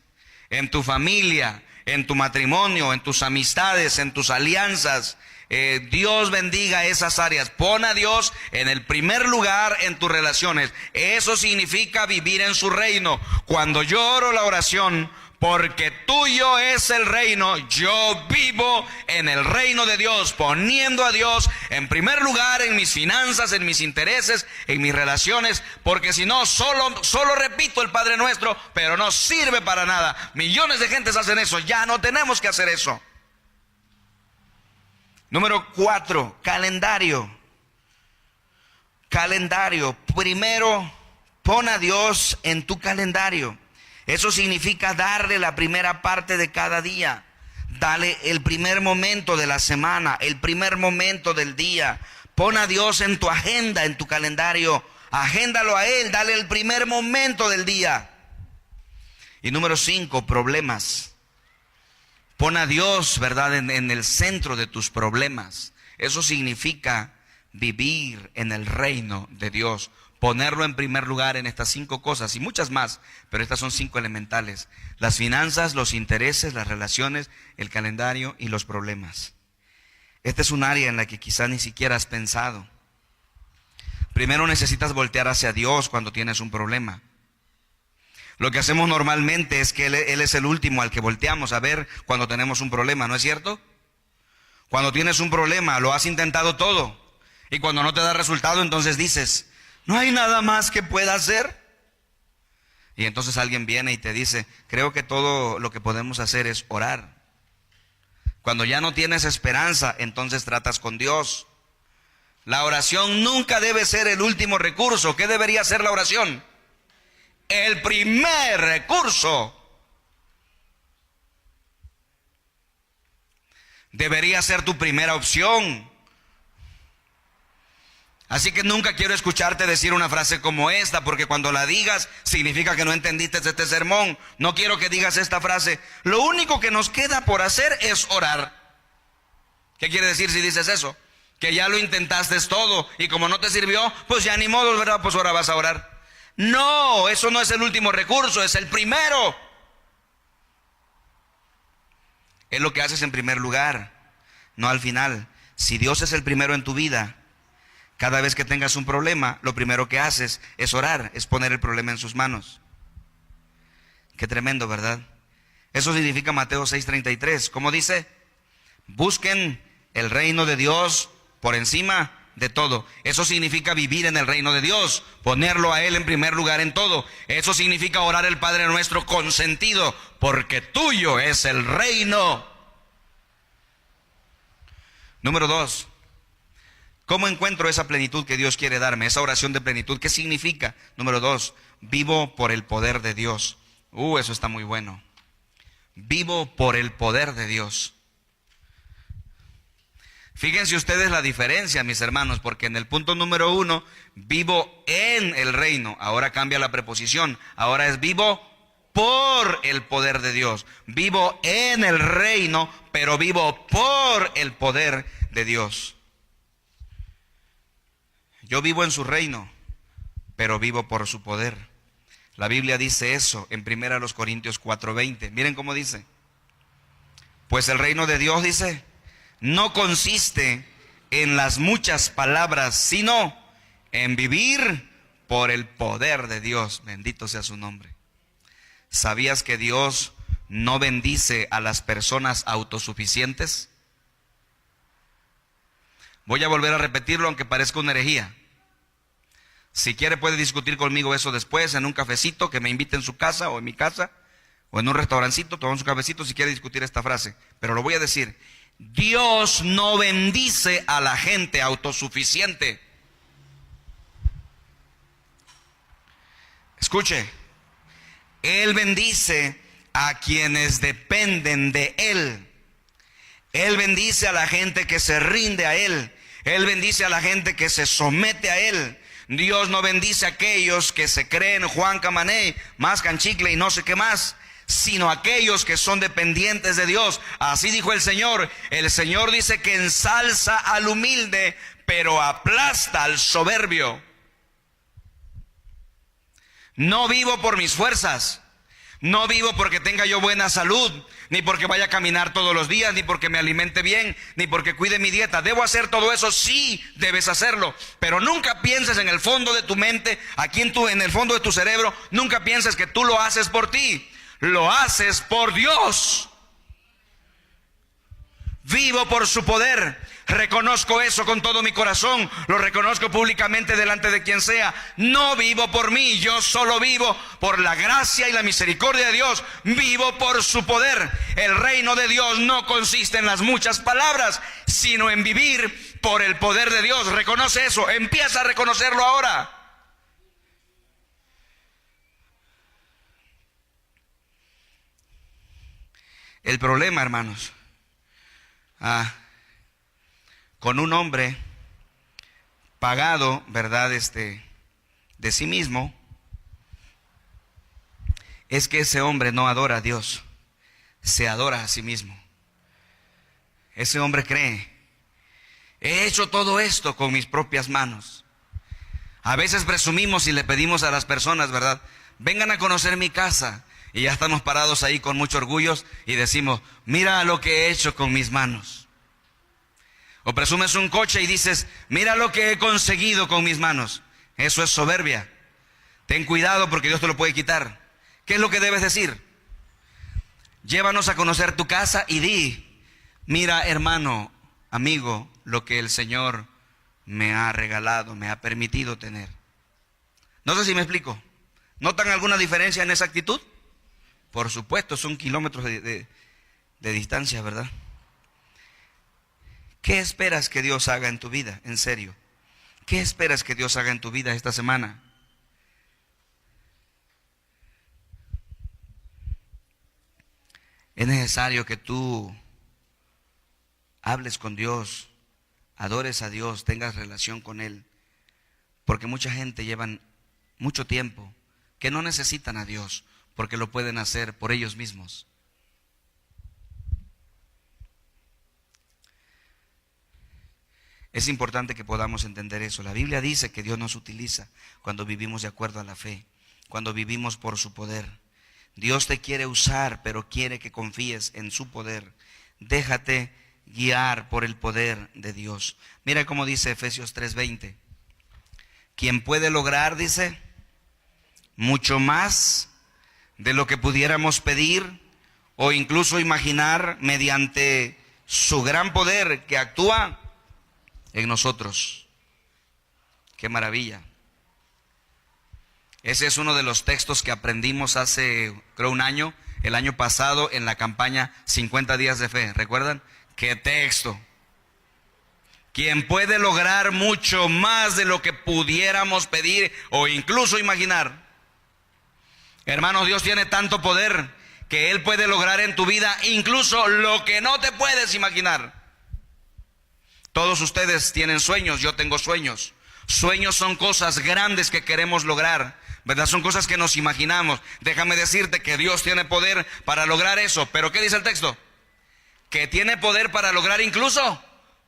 [SPEAKER 1] en tu familia, en tu matrimonio, en tus amistades, en tus alianzas. Dios bendiga esas áreas. Pon a Dios en el primer lugar en tus relaciones. Eso significa vivir en su reino. Cuando yo oro la oración, porque tuyo es el reino, yo vivo en el reino de Dios, poniendo a Dios en primer lugar en mis finanzas, en mis intereses, en mis relaciones, porque si no, solo repito el Padre Nuestro, pero no sirve para nada. Millones de gentes hacen eso, ya no tenemos que hacer eso. Número 4, calendario. Calendario. Primero, pon a Dios en tu calendario. Eso significa darle la primera parte de cada día. Dale el primer momento de la semana, el primer momento del día. Pon a Dios en tu agenda, en tu calendario. Agéndalo a Él, dale el primer momento del día. Y número 5, problemas. Pon a Dios, ¿verdad?, en el centro de tus problemas. Eso significa vivir en el reino de Dios. Ponerlo en primer lugar en estas 5 cosas y muchas más, pero estas son 5 elementales: las finanzas, los intereses, las relaciones, el calendario y los problemas. Esta es un área en la que quizá ni siquiera has pensado. Primero necesitas voltear hacia Dios cuando tienes un problema. Lo que hacemos normalmente es que Él es el último al que volteamos a ver cuando tenemos un problema, ¿no es cierto? Cuando tienes un problema, lo has intentado todo, y cuando no te da resultado, entonces dices: ¿no hay nada más que pueda hacer? Y entonces alguien viene y te dice: creo que todo lo que podemos hacer es orar. Cuando ya no tienes esperanza, entonces tratas con Dios. La oración nunca debe ser el último recurso. ¿Qué debería ser la oración? El primer recurso. Debería ser tu primera opción. Así que nunca quiero escucharte decir una frase como esta, porque cuando la digas significa que no entendiste este sermón. No quiero que digas esta frase: lo único que nos queda por hacer es orar. ¿Qué quiere decir si dices eso? Que ya lo intentaste todo y como no te sirvió, pues ya ni modo, ¿verdad? Pues ahora vas a orar. No, eso no es el último recurso, es el primero. Es lo que haces en primer lugar, no al final. Si Dios es el primero en tu vida, cada vez que tengas un problema, lo primero que haces es orar, es poner el problema en sus manos. Qué tremendo, ¿verdad? Eso significa Mateo 6:33. ¿Cómo dice? Busquen el reino de Dios por encima de todo. Eso significa vivir en el reino de Dios, ponerlo a Él en primer lugar en todo. Eso significa orar el Padre Nuestro con sentido, porque tuyo es el reino. Número 2. ¿Cómo encuentro esa plenitud que Dios quiere darme? Esa oración de plenitud, ¿qué significa? Número 2, vivo por el poder de Dios. Eso está muy bueno. Vivo por el poder de Dios. Fíjense ustedes la diferencia, mis hermanos, porque en el punto número 1, vivo en el reino. Ahora cambia la preposición. Ahora es vivo por el poder de Dios. Vivo en el reino, pero vivo por el poder de Dios. Yo vivo en su reino, pero vivo por su poder. La Biblia dice eso en 1 Corintios 4:20. Miren cómo dice. Pues el reino de Dios, dice, no consiste en las muchas palabras, sino en vivir por el poder de Dios. Bendito sea su nombre. ¿Sabías que Dios no bendice a las personas autosuficientes? Voy a volver a repetirlo aunque parezca una herejía. Si quiere puede discutir conmigo eso después en un cafecito, que me invite en su casa o en mi casa o en un restaurancito, tomamos un cafecito si quiere discutir esta frase. Pero lo voy a decir: Dios no bendice a la gente autosuficiente. Escuche, Él bendice a quienes dependen de Él. Él bendice a la gente que se rinde a Él. Él bendice a la gente que se somete a Él. Dios no bendice a aquellos que se creen Juan Camané, mascan chicle y no sé qué más, sino a aquellos que son dependientes de Dios. Así dijo el Señor. El Señor dice que ensalza al humilde, pero aplasta al soberbio. No vivo por mis fuerzas. No vivo porque tenga yo buena salud, ni porque vaya a caminar todos los días, ni porque me alimente bien, ni porque cuide mi dieta. ¿Debo hacer todo eso? Sí, debes hacerlo. Pero nunca pienses en el fondo de tu mente, aquí en el fondo de tu cerebro, nunca pienses que tú lo haces por ti. Lo haces por Dios. Vivo por su poder. Reconozco eso con todo mi corazón. Lo reconozco públicamente delante de quien sea. No vivo por mí, yo solo vivo por la gracia y la misericordia de Dios. Vivo por su poder. El reino de Dios no consiste en las muchas palabras, sino en vivir por el poder de Dios. Reconoce eso, empieza a reconocerlo ahora. El problema, hermanos, con un hombre pagado, ¿verdad?, de sí mismo, es que ese hombre no adora a Dios, se adora a sí mismo. Ese hombre cree: he hecho todo esto con mis propias manos. A veces presumimos y le pedimos a las personas, ¿verdad?, vengan a conocer mi casa. Y ya estamos parados ahí con mucho orgullo y decimos: mira lo que he hecho con mis manos. O presumes un coche y dices: mira lo que he conseguido con mis manos. Eso es soberbia. Ten cuidado porque Dios te lo puede quitar. ¿Qué es lo que debes decir? Llévanos a conocer tu casa y di: mira, hermano, amigo, lo que el Señor me ha regalado, me ha permitido tener. No sé si me explico. ¿Notan alguna diferencia en esa actitud? Por supuesto, son kilómetros de distancia, ¿verdad? ¿Qué esperas que Dios haga en tu vida? En serio. ¿Qué esperas que Dios haga en tu vida esta semana? Es necesario que tú hables con Dios, adores a Dios, tengas relación con Él. Porque mucha gente llevan mucho tiempo que no necesitan a Dios, porque lo pueden hacer por ellos mismos. Es importante que podamos entender eso. La Biblia dice que Dios nos utiliza cuando vivimos de acuerdo a la fe, cuando vivimos por su poder. Dios te quiere usar, pero quiere que confíes en su poder. Déjate guiar por el poder de Dios. Mira cómo dice Efesios 3:20. Quien puede lograr, dice, mucho más de lo que pudiéramos pedir o incluso imaginar, mediante su gran poder que actúa en nosotros. ¡Qué maravilla! Ese es uno de los textos que aprendimos hace, creo, un año, el año pasado, en la campaña 50 días de fe. ¿Recuerdan? ¡Qué texto! Quien puede lograr mucho más de lo que pudiéramos pedir o incluso imaginar. Hermanos, Dios tiene tanto poder que Él puede lograr en tu vida incluso lo que no te puedes imaginar. Todos ustedes tienen sueños, yo tengo sueños. Sueños son cosas grandes que queremos lograr, ¿verdad? Son cosas que nos imaginamos. Déjame decirte que Dios tiene poder para lograr eso. ¿Pero qué dice el texto? Que tiene poder para lograr incluso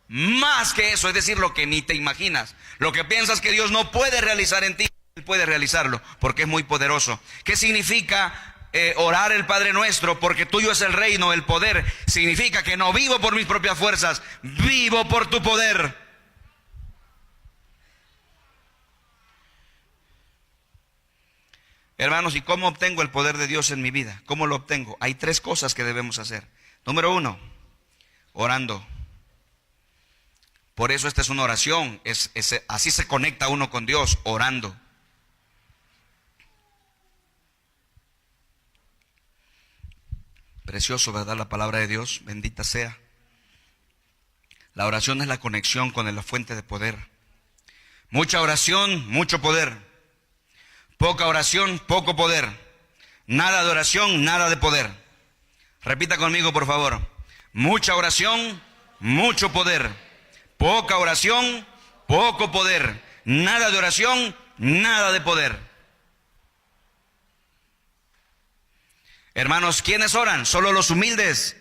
[SPEAKER 1] más que eso, es decir, lo que ni te imaginas. Lo que piensas que Dios no puede realizar en ti, Él puede realizarlo, porque es muy poderoso. ¿Qué significa orar el Padre Nuestro? Porque tuyo es el reino, el poder. Significa que no vivo por mis propias fuerzas, vivo por tu poder. Hermanos, ¿y cómo obtengo el poder de Dios en mi vida? ¿Cómo lo obtengo? Hay 3 cosas que debemos hacer. Número 1, orando. Por eso esta es una oración, así se conecta uno con Dios, orando. Precioso, ¿verdad? La palabra de Dios, bendita sea. La oración es la conexión con la fuente de poder. Mucha oración, mucho poder. Poca oración, poco poder. Nada de oración, nada de poder. Repita conmigo, por favor. Mucha oración, mucho poder. Poca oración, poco poder. Nada de oración, nada de poder. Hermanos, ¿quiénes oran? Solo los humildes.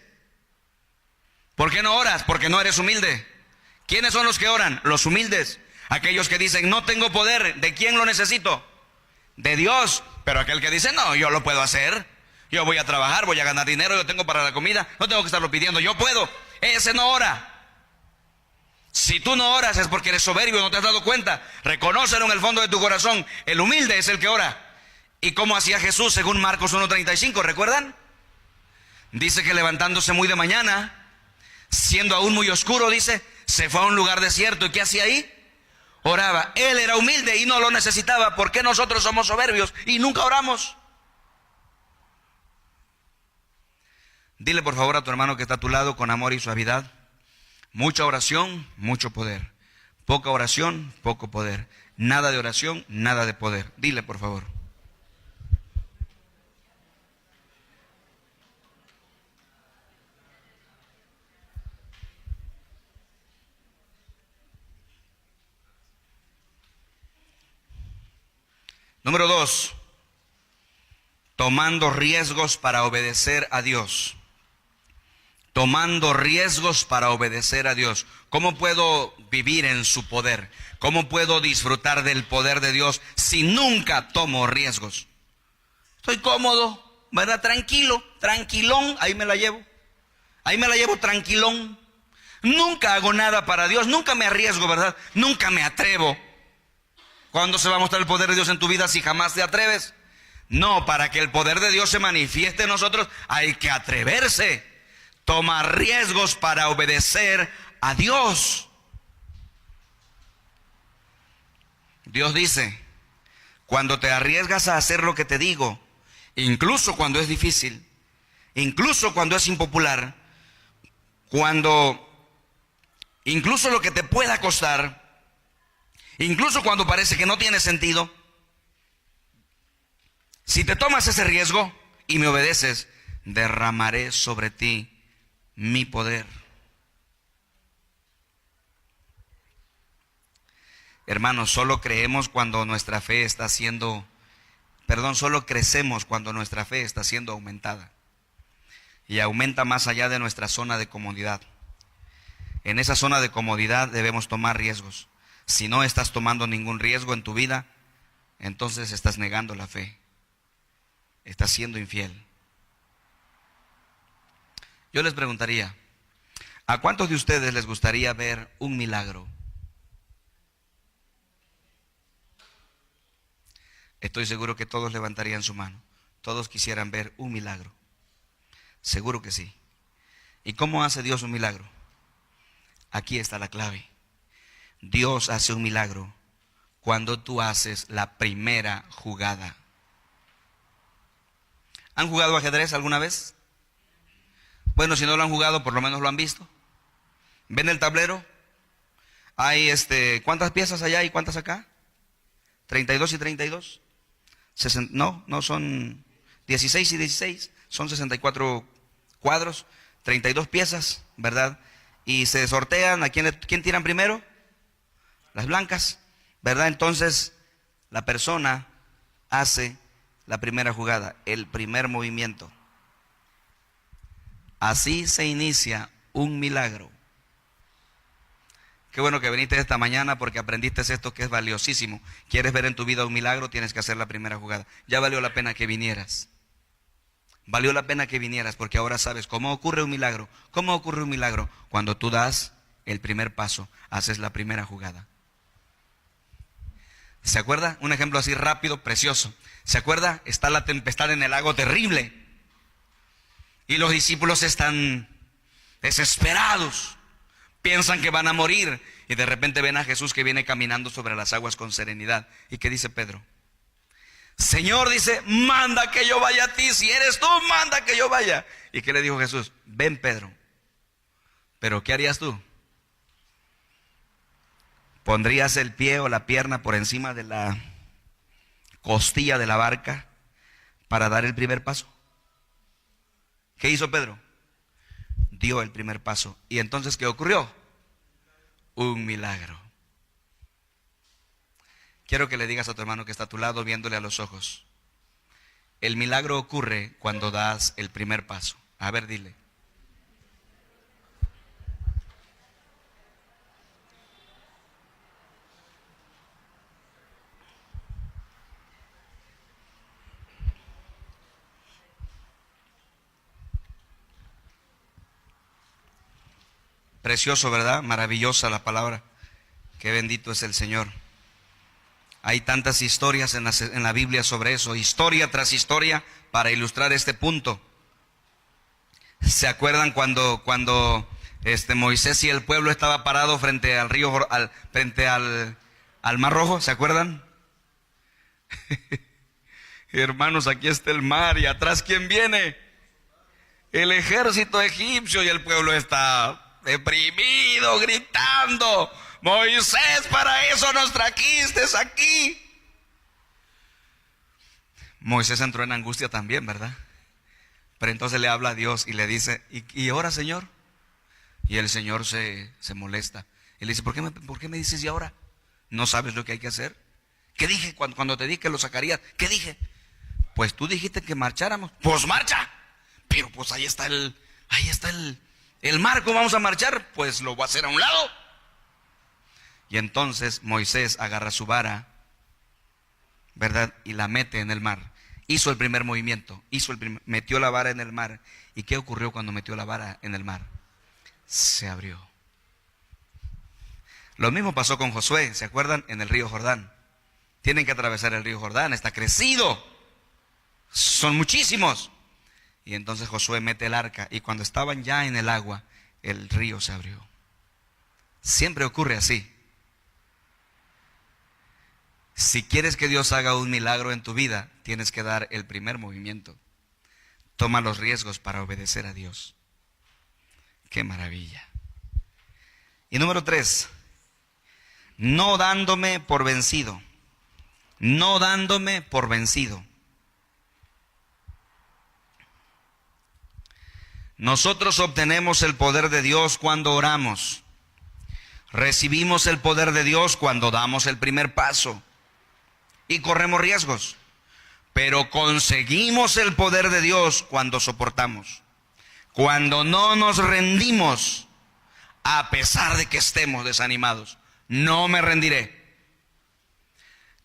[SPEAKER 1] ¿Por qué no oras? Porque no eres humilde. ¿Quiénes son los que oran? Los humildes. Aquellos que dicen, no tengo poder. ¿De quién lo necesito? De Dios. Pero aquel que dice, no, yo lo puedo hacer. Yo voy a trabajar, voy a ganar dinero, yo tengo para la comida. No tengo que estarlo pidiendo, yo puedo. Ese no ora. Si tú no oras es porque eres soberbio, no te has dado cuenta. Reconócelo en el fondo de tu corazón. El humilde es el que ora. ¿Y cómo hacía Jesús según Marcos 1:35? ¿Recuerdan? Dice que levantándose muy de mañana, siendo aún muy oscuro, dice, se fue a un lugar desierto. ¿Y qué hacía ahí? Oraba. Él era humilde y no lo necesitaba. ¿Por qué nosotros somos soberbios y nunca oramos? Dile por favor a tu hermano que está a tu lado con amor y suavidad. Mucha oración, mucho poder. Poca oración, poco poder. Nada de oración, nada de poder. Dile por favor. Número 2, tomando riesgos para obedecer a Dios. Tomando riesgos para obedecer a Dios. ¿Cómo puedo vivir en su poder? ¿Cómo puedo disfrutar del poder de Dios si nunca tomo riesgos? Estoy cómodo, ¿verdad? Tranquilo, tranquilón, ahí me la llevo. Ahí me la llevo tranquilón. Nunca hago nada para Dios, nunca me arriesgo, ¿verdad? Nunca me atrevo. ¿Cuándo se va a mostrar el poder de Dios en tu vida si jamás te atreves? No, para que el poder de Dios se manifieste en nosotros hay que atreverse. Tomar riesgos para obedecer a Dios. Dios dice, cuando te arriesgas a hacer lo que te digo, incluso cuando es difícil, incluso cuando es impopular, incluso lo que te pueda costar, incluso cuando parece que no tiene sentido, si te tomas ese riesgo y me obedeces, derramaré sobre ti mi poder. Hermanos, solo creemos cuando nuestra fe está siendo, solo crecemos cuando nuestra fe está siendo aumentada. Y aumenta más allá de nuestra zona de comodidad. En esa zona de comodidad debemos tomar riesgos. Si no estás tomando ningún riesgo en tu vida, entonces estás negando la fe. Estás siendo infiel. Yo les preguntaría, ¿a cuántos de ustedes les gustaría ver un milagro? Estoy seguro que todos levantarían su mano. Todos quisieran ver un milagro. Seguro que sí. ¿Y cómo hace Dios un milagro? Aquí está la clave. Dios hace un milagro cuando tú haces la primera jugada. ¿Han jugado ajedrez alguna vez? Bueno, si no lo han jugado, por lo menos lo han visto. ¿Ven el tablero? Hay ¿cuántas piezas allá y cuántas acá? 32 y 32. No son 16 y 16. Son 64 cuadros, 32 piezas, ¿verdad? Y se sortean. ¿A quién tiran primero? Las blancas, ¿verdad? Entonces, la persona hace la primera jugada, el primer movimiento. Así se inicia un milagro. Qué bueno que viniste esta mañana porque aprendiste esto que es valiosísimo. ¿Quieres ver en tu vida un milagro? Tienes que hacer la primera jugada. Ya valió la pena que vinieras. Valió la pena que vinieras porque ahora sabes cómo ocurre un milagro. ¿Cómo ocurre un milagro? Cuando tú das el primer paso, haces la primera jugada. ¿Se acuerda? Un ejemplo así rápido, precioso. ¿Se acuerda? Está la tempestad en el lago terrible. Y los discípulos están desesperados. Piensan que van a morir. Y de repente ven a Jesús que viene caminando sobre las aguas con serenidad. ¿Y qué dice Pedro? Señor, dice, manda que yo vaya a ti. Si eres tú, manda que yo vaya. ¿Y qué le dijo Jesús? Ven, Pedro. ¿Pero qué harías tú? ¿Pondrías el pie o la pierna por encima de la costilla de la barca para dar el primer paso. ¿Qué hizo Pedro? Dio el primer paso. ¿Y entonces qué ocurrió? Un milagro. Quiero que le digas a tu hermano que está a tu lado, viéndole a los ojos: el milagro ocurre cuando das el primer paso. A ver, dile. Precioso, ¿verdad? Maravillosa la palabra. Qué bendito es el Señor. Hay tantas historias en la Biblia sobre eso, historia tras historia, para ilustrar este punto. ¿Se acuerdan cuando Moisés y el pueblo estaba parado frente al río, frente al Mar Rojo? ¿Se acuerdan? Hermanos, aquí está el mar, y atrás ¿quién viene? El ejército egipcio, y el pueblo está deprimido, gritando: Moisés, para eso nos trajiste aquí. Moisés entró en angustia también, ¿verdad? Pero entonces le habla a Dios y le dice: ¿y ahora, Señor? Y el Señor se molesta. Y le dice: ¿Por qué me dices y ahora? ¿No sabes lo que hay que hacer? ¿Qué dije cuando te dije que lo sacarías? ¿Qué dije? Pues tú dijiste que marcháramos. Pues marcha. Pero pues ahí está el mar. ¿Cómo vamos a marchar? Pues lo voy a hacer a un lado. Y entonces Moisés agarra su vara, ¿verdad? Y la mete en el mar. Hizo el primer movimiento, metió la vara en el mar. ¿Y qué ocurrió cuando metió la vara en el mar? Se abrió. Lo mismo pasó con Josué, ¿se acuerdan? En el río Jordán. Tienen que atravesar el río Jordán, está crecido. Son muchísimos. Y entonces Josué mete el arca, y cuando estaban ya en el agua, el río se abrió. Siempre ocurre así. Si quieres que Dios haga un milagro en tu vida, tienes que dar el primer movimiento. Toma los riesgos para obedecer a Dios. ¡Qué maravilla! Y número 3, no dándome por vencido. No dándome por vencido. Nosotros obtenemos el poder de Dios cuando oramos. Recibimos el poder de Dios cuando damos el primer paso. Y corremos riesgos. Pero conseguimos el poder de Dios cuando soportamos. Cuando no nos rendimos, a pesar de que estemos desanimados. No me rendiré.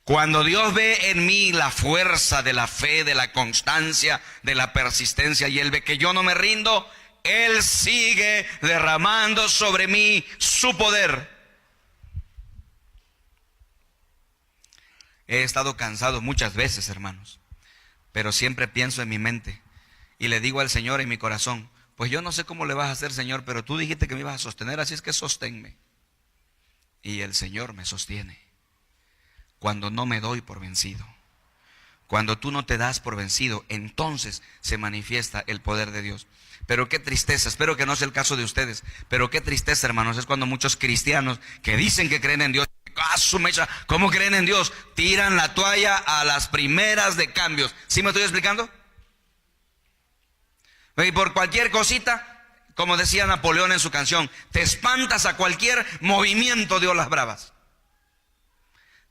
[SPEAKER 1] Cuando Dios ve en mí la fuerza de la fe, de la constancia, de la persistencia, y Él ve que yo no me rindo, Él sigue derramando sobre mí su poder. He estado cansado muchas veces, hermanos, pero siempre pienso en mi mente y le digo al Señor en mi corazón: pues yo no sé cómo le vas a hacer, Señor, pero tú dijiste que me ibas a sostener, así es que sosténme. Y el Señor me sostiene cuando no me doy por vencido. Cuando tú no te das por vencido, entonces se manifiesta el poder de Dios. Pero qué tristeza, espero que no sea el caso de ustedes, pero qué tristeza, hermanos, es cuando muchos cristianos que dicen que creen en Dios, ¿cómo creen en Dios? Tiran la toalla a las primeras de cambios. ¿Sí me estoy explicando? Y por cualquier cosita, como decía Napoleón en su canción, te espantas a cualquier movimiento de olas bravas.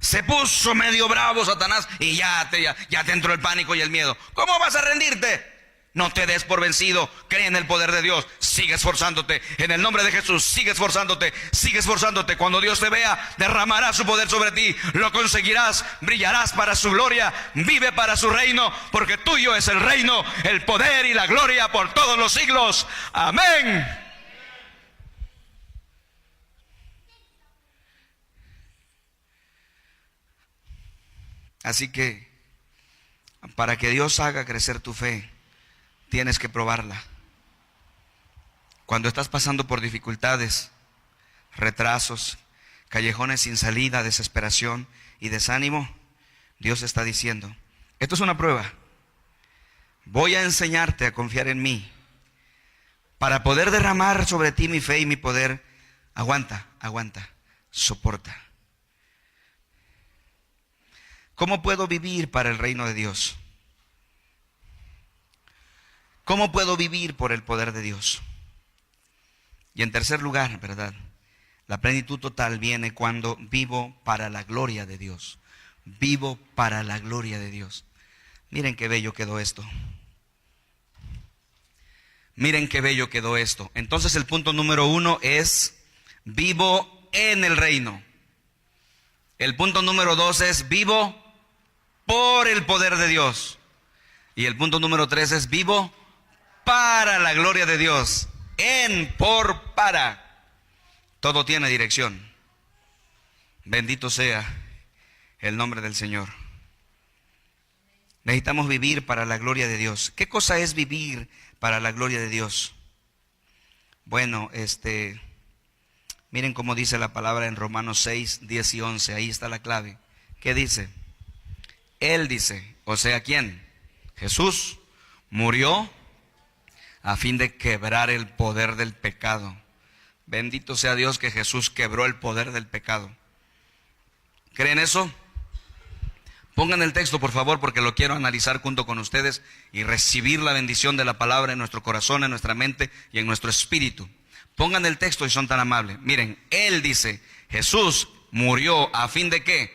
[SPEAKER 1] Se puso medio bravo Satanás y ya te entró el pánico y el miedo. ¿Cómo vas a rendirte? No te des por vencido, cree en el poder de Dios, sigue esforzándote, en el nombre de Jesús, sigue esforzándote. Cuando Dios te vea, derramará su poder sobre ti, lo conseguirás, brillarás para su gloria, vive para su reino, porque tuyo es el reino, el poder y la gloria por todos los siglos. Amén. Así que, para que Dios haga crecer tu fe, tienes que probarla. Cuando estás pasando por dificultades, retrasos, callejones sin salida, desesperación y desánimo, Dios está diciendo: esto es una prueba. Voy a enseñarte a confiar en mí. Para poder derramar sobre ti mi fe y mi poder, aguanta, soporta. ¿Cómo puedo vivir para el reino de Dios? ¿Cómo puedo vivir por el poder de Dios? Y en tercer lugar, ¿verdad? La plenitud total viene cuando vivo para la gloria de Dios. Vivo para la gloria de Dios. Miren qué bello quedó esto. Miren qué bello quedó esto. Entonces el punto número 1 es: vivo en el reino. El punto número 2 es: vivo por el poder de Dios. Y el punto número 3 es: vivo para la gloria de Dios. En, por, para. Todo tiene dirección. Bendito sea el nombre del Señor. Necesitamos vivir para la gloria de Dios. ¿Qué cosa es vivir para la gloria de Dios? Bueno, miren cómo dice la palabra en Romanos 6, 10 y 11. Ahí está la clave. ¿Qué dice? Él dice, o sea, ¿quién? Jesús murió a fin de quebrar el poder del pecado. Bendito sea Dios que Jesús quebró el poder del pecado. ¿Creen eso? Pongan el texto, por favor, porque lo quiero analizar junto con ustedes y recibir la bendición de la palabra en nuestro corazón, en nuestra mente y en nuestro espíritu. Pongan el texto y son tan amables. Miren, Él dice, Jesús murió a fin de ¿qué?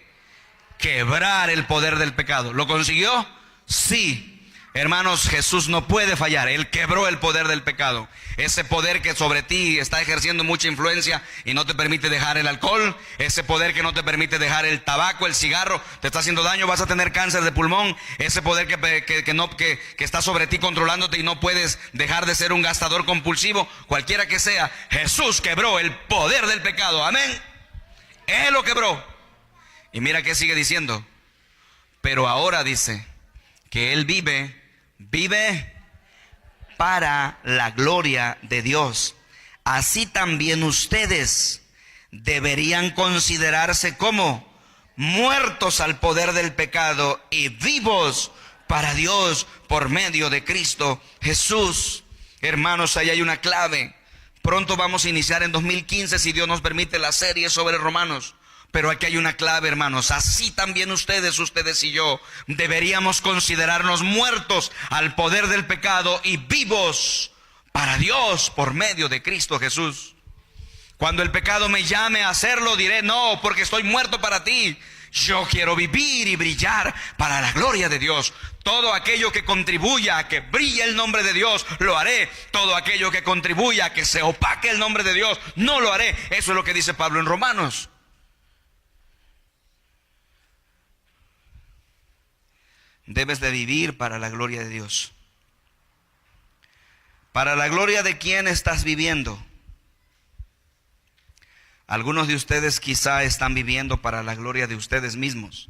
[SPEAKER 1] Quebrar el poder del pecado. ¿Lo consiguió? Sí. Hermanos, Jesús no puede fallar. Él quebró el poder del pecado. Ese poder que sobre ti está ejerciendo mucha influencia y no te permite dejar el alcohol. Ese poder que no te permite dejar el tabaco, el cigarro, te está haciendo daño, vas a tener cáncer de pulmón. Ese poder que está sobre ti controlándote y no puedes dejar de ser un gastador compulsivo, cualquiera que sea. Jesús quebró el poder del pecado. Amén. Él lo quebró. Y mira qué sigue diciendo. Pero ahora dice que Él vive para la gloria de Dios. Así también ustedes deberían considerarse como muertos al poder del pecado y vivos para Dios por medio de Cristo Jesús. Hermanos, ahí hay una clave. Pronto vamos a iniciar en 2015, si Dios nos permite, la serie sobre Romanos. Pero aquí hay una clave, hermanos. Así también ustedes y yo deberíamos considerarnos muertos al poder del pecado y vivos para Dios por medio de Cristo Jesús. Cuando el pecado me llame a hacerlo, diré no, porque estoy muerto para ti. Yo quiero vivir y brillar para la gloria de Dios. Todo aquello que contribuya a que brille el nombre de Dios, lo haré. Todo aquello que contribuya a que se opaque el nombre de Dios, no lo haré. Eso es lo que dice Pablo en Romanos. Debes de vivir para la gloria de Dios. ¿Para la gloria de quién estás viviendo? Algunos de ustedes quizá están viviendo para la gloria de ustedes mismos.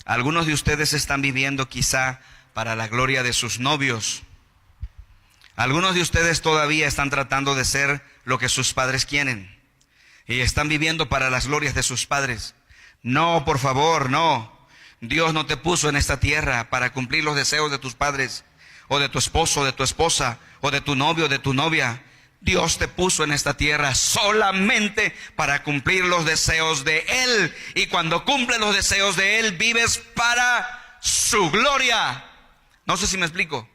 [SPEAKER 1] Algunos de ustedes están viviendo quizá para la gloria de sus novios. Algunos de ustedes todavía están tratando de ser lo que sus padres quieren y están viviendo para las glorias de sus padres. No, por favor, no. Dios no te puso en esta tierra para cumplir los deseos de tus padres, o de tu esposo, o de tu esposa, o de tu novio, o de tu novia. Dios te puso en esta tierra solamente para cumplir los deseos de Él. Y cuando cumples los deseos de Él, vives para su gloria. No sé si me explico.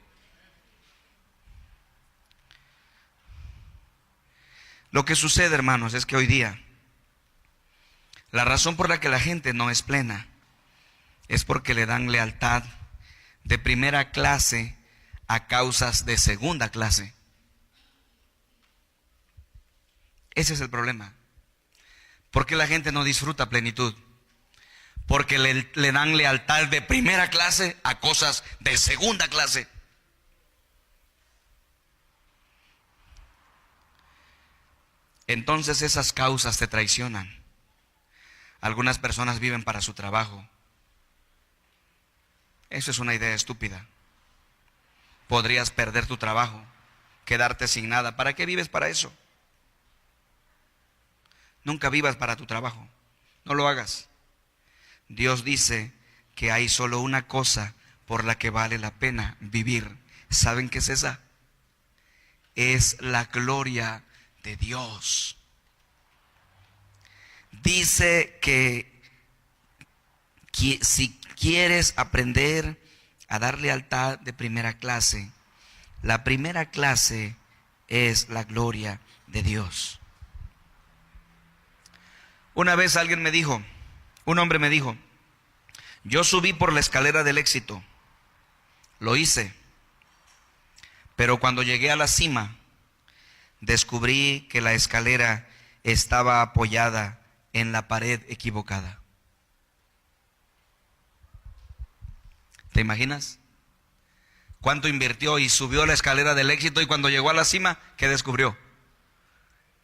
[SPEAKER 1] Lo que sucede, hermanos, es que hoy día la razón por la que la gente no es plena es porque le dan lealtad de primera clase a causas de segunda clase. Ese es el problema. Porque la gente no disfruta plenitud. Porque le dan lealtad de primera clase a cosas de segunda clase. Entonces esas causas te traicionan. Algunas personas viven para su trabajo. Eso es una idea estúpida. Podrías perder tu trabajo, quedarte sin nada. ¿Para qué vives para eso? Nunca vivas para tu trabajo. No lo hagas. Dios dice que hay solo una cosa por la que vale la pena vivir. ¿Saben qué es esa? Es la gloria de Dios. Dice que si quieres aprender a dar lealtad de primera clase, La primera clase es la gloria de Dios. Una vez un hombre me dijo, yo subí por la escalera del éxito, lo hice, pero cuando llegué a la cima, descubrí que la escalera estaba apoyada en la pared equivocada. ¿Te imaginas? ¿Cuánto invirtió y subió la escalera del éxito y cuando llegó a la cima, qué descubrió?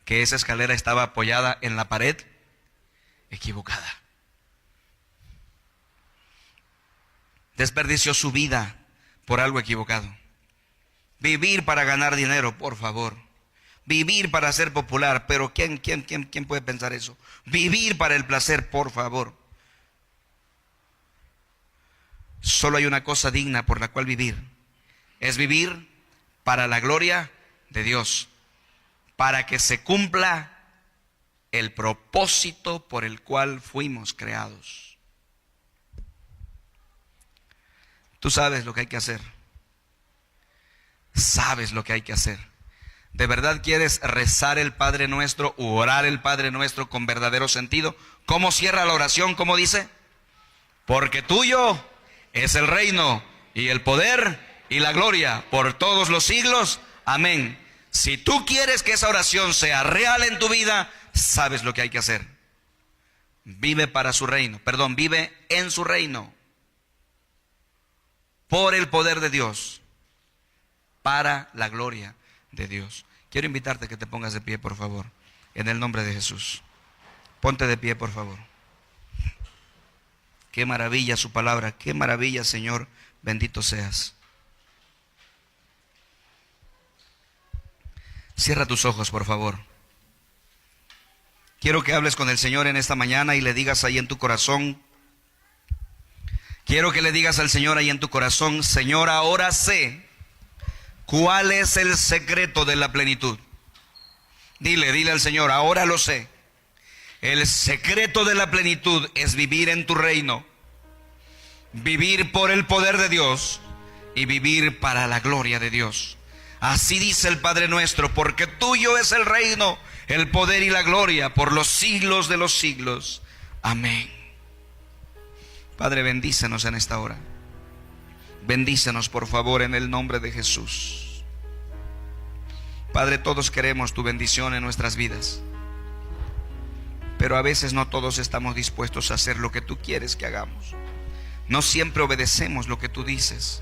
[SPEAKER 1] Que esa escalera estaba apoyada en la pared equivocada. Desperdició su vida por algo equivocado. Vivir para ganar dinero, por favor. Vivir para ser popular, pero ¿quién puede pensar eso? Vivir para el placer, por favor. Solo hay una cosa digna por la cual vivir. Es vivir para la gloria de Dios, para que se cumpla el propósito por el cual fuimos creados. Tú sabes lo que hay que hacer. Sabes lo que hay que hacer. ¿De verdad quieres rezar el Padre Nuestro u orar el Padre Nuestro con verdadero sentido? ¿Cómo cierra la oración? ¿Cómo dice? Porque tuyo es el reino y el poder y la gloria por todos los siglos. Amén. Si tú quieres que esa oración sea real en tu vida, sabes lo que hay que hacer. Vive para su reino. Vive en su reino. Por el poder de Dios. Para la gloria de Dios. Quiero invitarte a que te pongas de pie, por favor. En el nombre de Jesús. Ponte de pie, por favor. Qué maravilla su palabra. Qué maravilla, Señor. Bendito seas. Cierra tus ojos, por favor. Quiero que hables con el Señor en esta mañana y le digas ahí en tu corazón. Quiero que le digas al Señor ahí en tu corazón, Señor, ahora sé cuál es el secreto de la plenitud. Dile al Señor, ahora lo sé. El secreto de la plenitud es vivir en tu reino, vivir por el poder de Dios y vivir para la gloria de Dios. Así dice el Padre Nuestro, porque tuyo es el reino, el poder y la gloria por los siglos de los siglos. Amén. Padre, bendícenos en esta hora. Bendícenos, por favor, en el nombre de Jesús. Padre, todos queremos tu bendición en nuestras vidas, pero a veces no todos estamos dispuestos a hacer lo que tú quieres que hagamos. No siempre obedecemos lo que tú dices.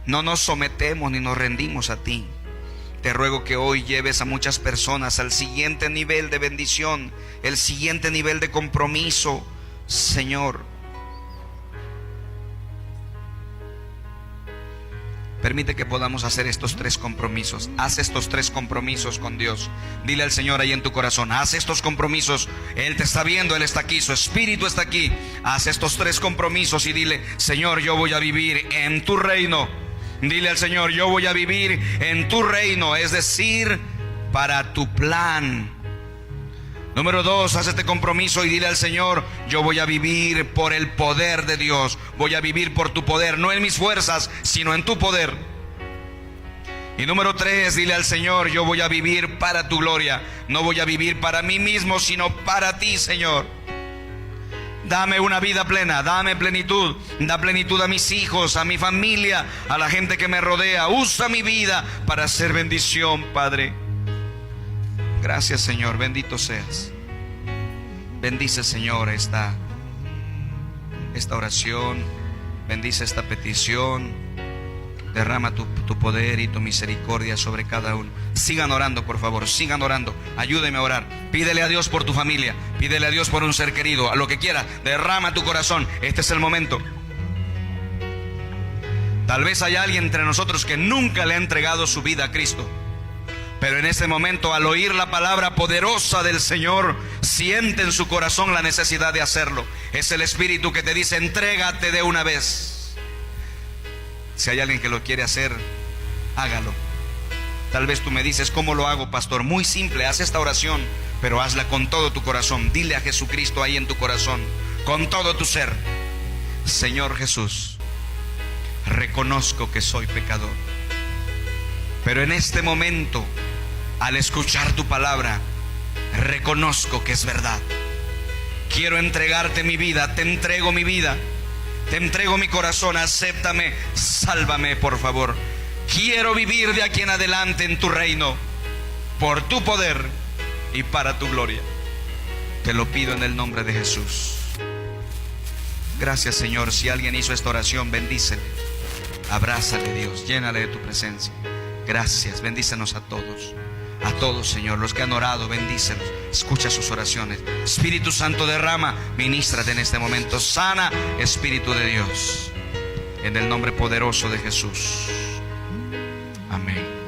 [SPEAKER 1] No nos sometemos ni nos rendimos a ti. Te ruego que hoy lleves a muchas personas al siguiente nivel de bendición, el siguiente nivel de compromiso, Señor. Permite que podamos hacer estos 3 compromisos. Haz estos 3 compromisos con Dios. Dile al Señor ahí en tu corazón, haz estos compromisos. Él te está viendo, Él está aquí, su Espíritu está aquí. Haz estos 3 compromisos y dile, Señor, yo voy a vivir en tu reino. Dile al Señor, yo voy a vivir en tu reino, es decir, para tu plan. Número 2, haz este compromiso y dile al Señor, yo voy a vivir por el poder de Dios. Voy a vivir por tu poder, no en mis fuerzas, sino en tu poder. Y número 3, dile al Señor, yo voy a vivir para tu gloria. No voy a vivir para mí mismo, sino para ti, Señor. Dame una vida plena, dame plenitud. Da plenitud a mis hijos, a mi familia, a la gente que me rodea. Usa mi vida para hacer bendición, Padre. Gracias, Señor, bendito seas. Bendice, Señor, esta oración. Bendice esta petición. Derrama tu poder y tu misericordia sobre cada uno. Sigan orando, por favor, sigan orando. Ayúdeme a orar. Pídele a Dios por tu familia. Pídele a Dios por un ser querido. A lo que quiera, derrama tu corazón. Este es el momento. Tal vez haya alguien entre nosotros que nunca le ha entregado su vida a Cristo. Pero en este momento, al oír la palabra poderosa del Señor, siente en su corazón la necesidad de hacerlo. Es el Espíritu que te dice, entrégate de una vez. Si hay alguien que lo quiere hacer, hágalo. Tal vez tú me dices, ¿cómo lo hago, pastor? Muy simple, haz esta oración, pero hazla con todo tu corazón. Dile a Jesucristo ahí en tu corazón, con todo tu ser, Señor Jesús, reconozco que soy pecador. Pero en este momento, al escuchar tu palabra, reconozco que es verdad. Quiero entregarte mi vida, te entrego mi vida, te entrego mi corazón, acéptame, sálvame por favor. Quiero vivir de aquí en adelante en tu reino, por tu poder y para tu gloria. Te lo pido en el nombre de Jesús. Gracias, Señor. Si alguien hizo esta oración, bendícele, abrázale, Dios, llénale de tu presencia. Gracias, bendícenos a todos, Señor. Los que han orado, bendícelos, escucha sus oraciones. Espíritu Santo, derrama, ministrate en este momento, sana, Espíritu de Dios, en el nombre poderoso de Jesús. Amén.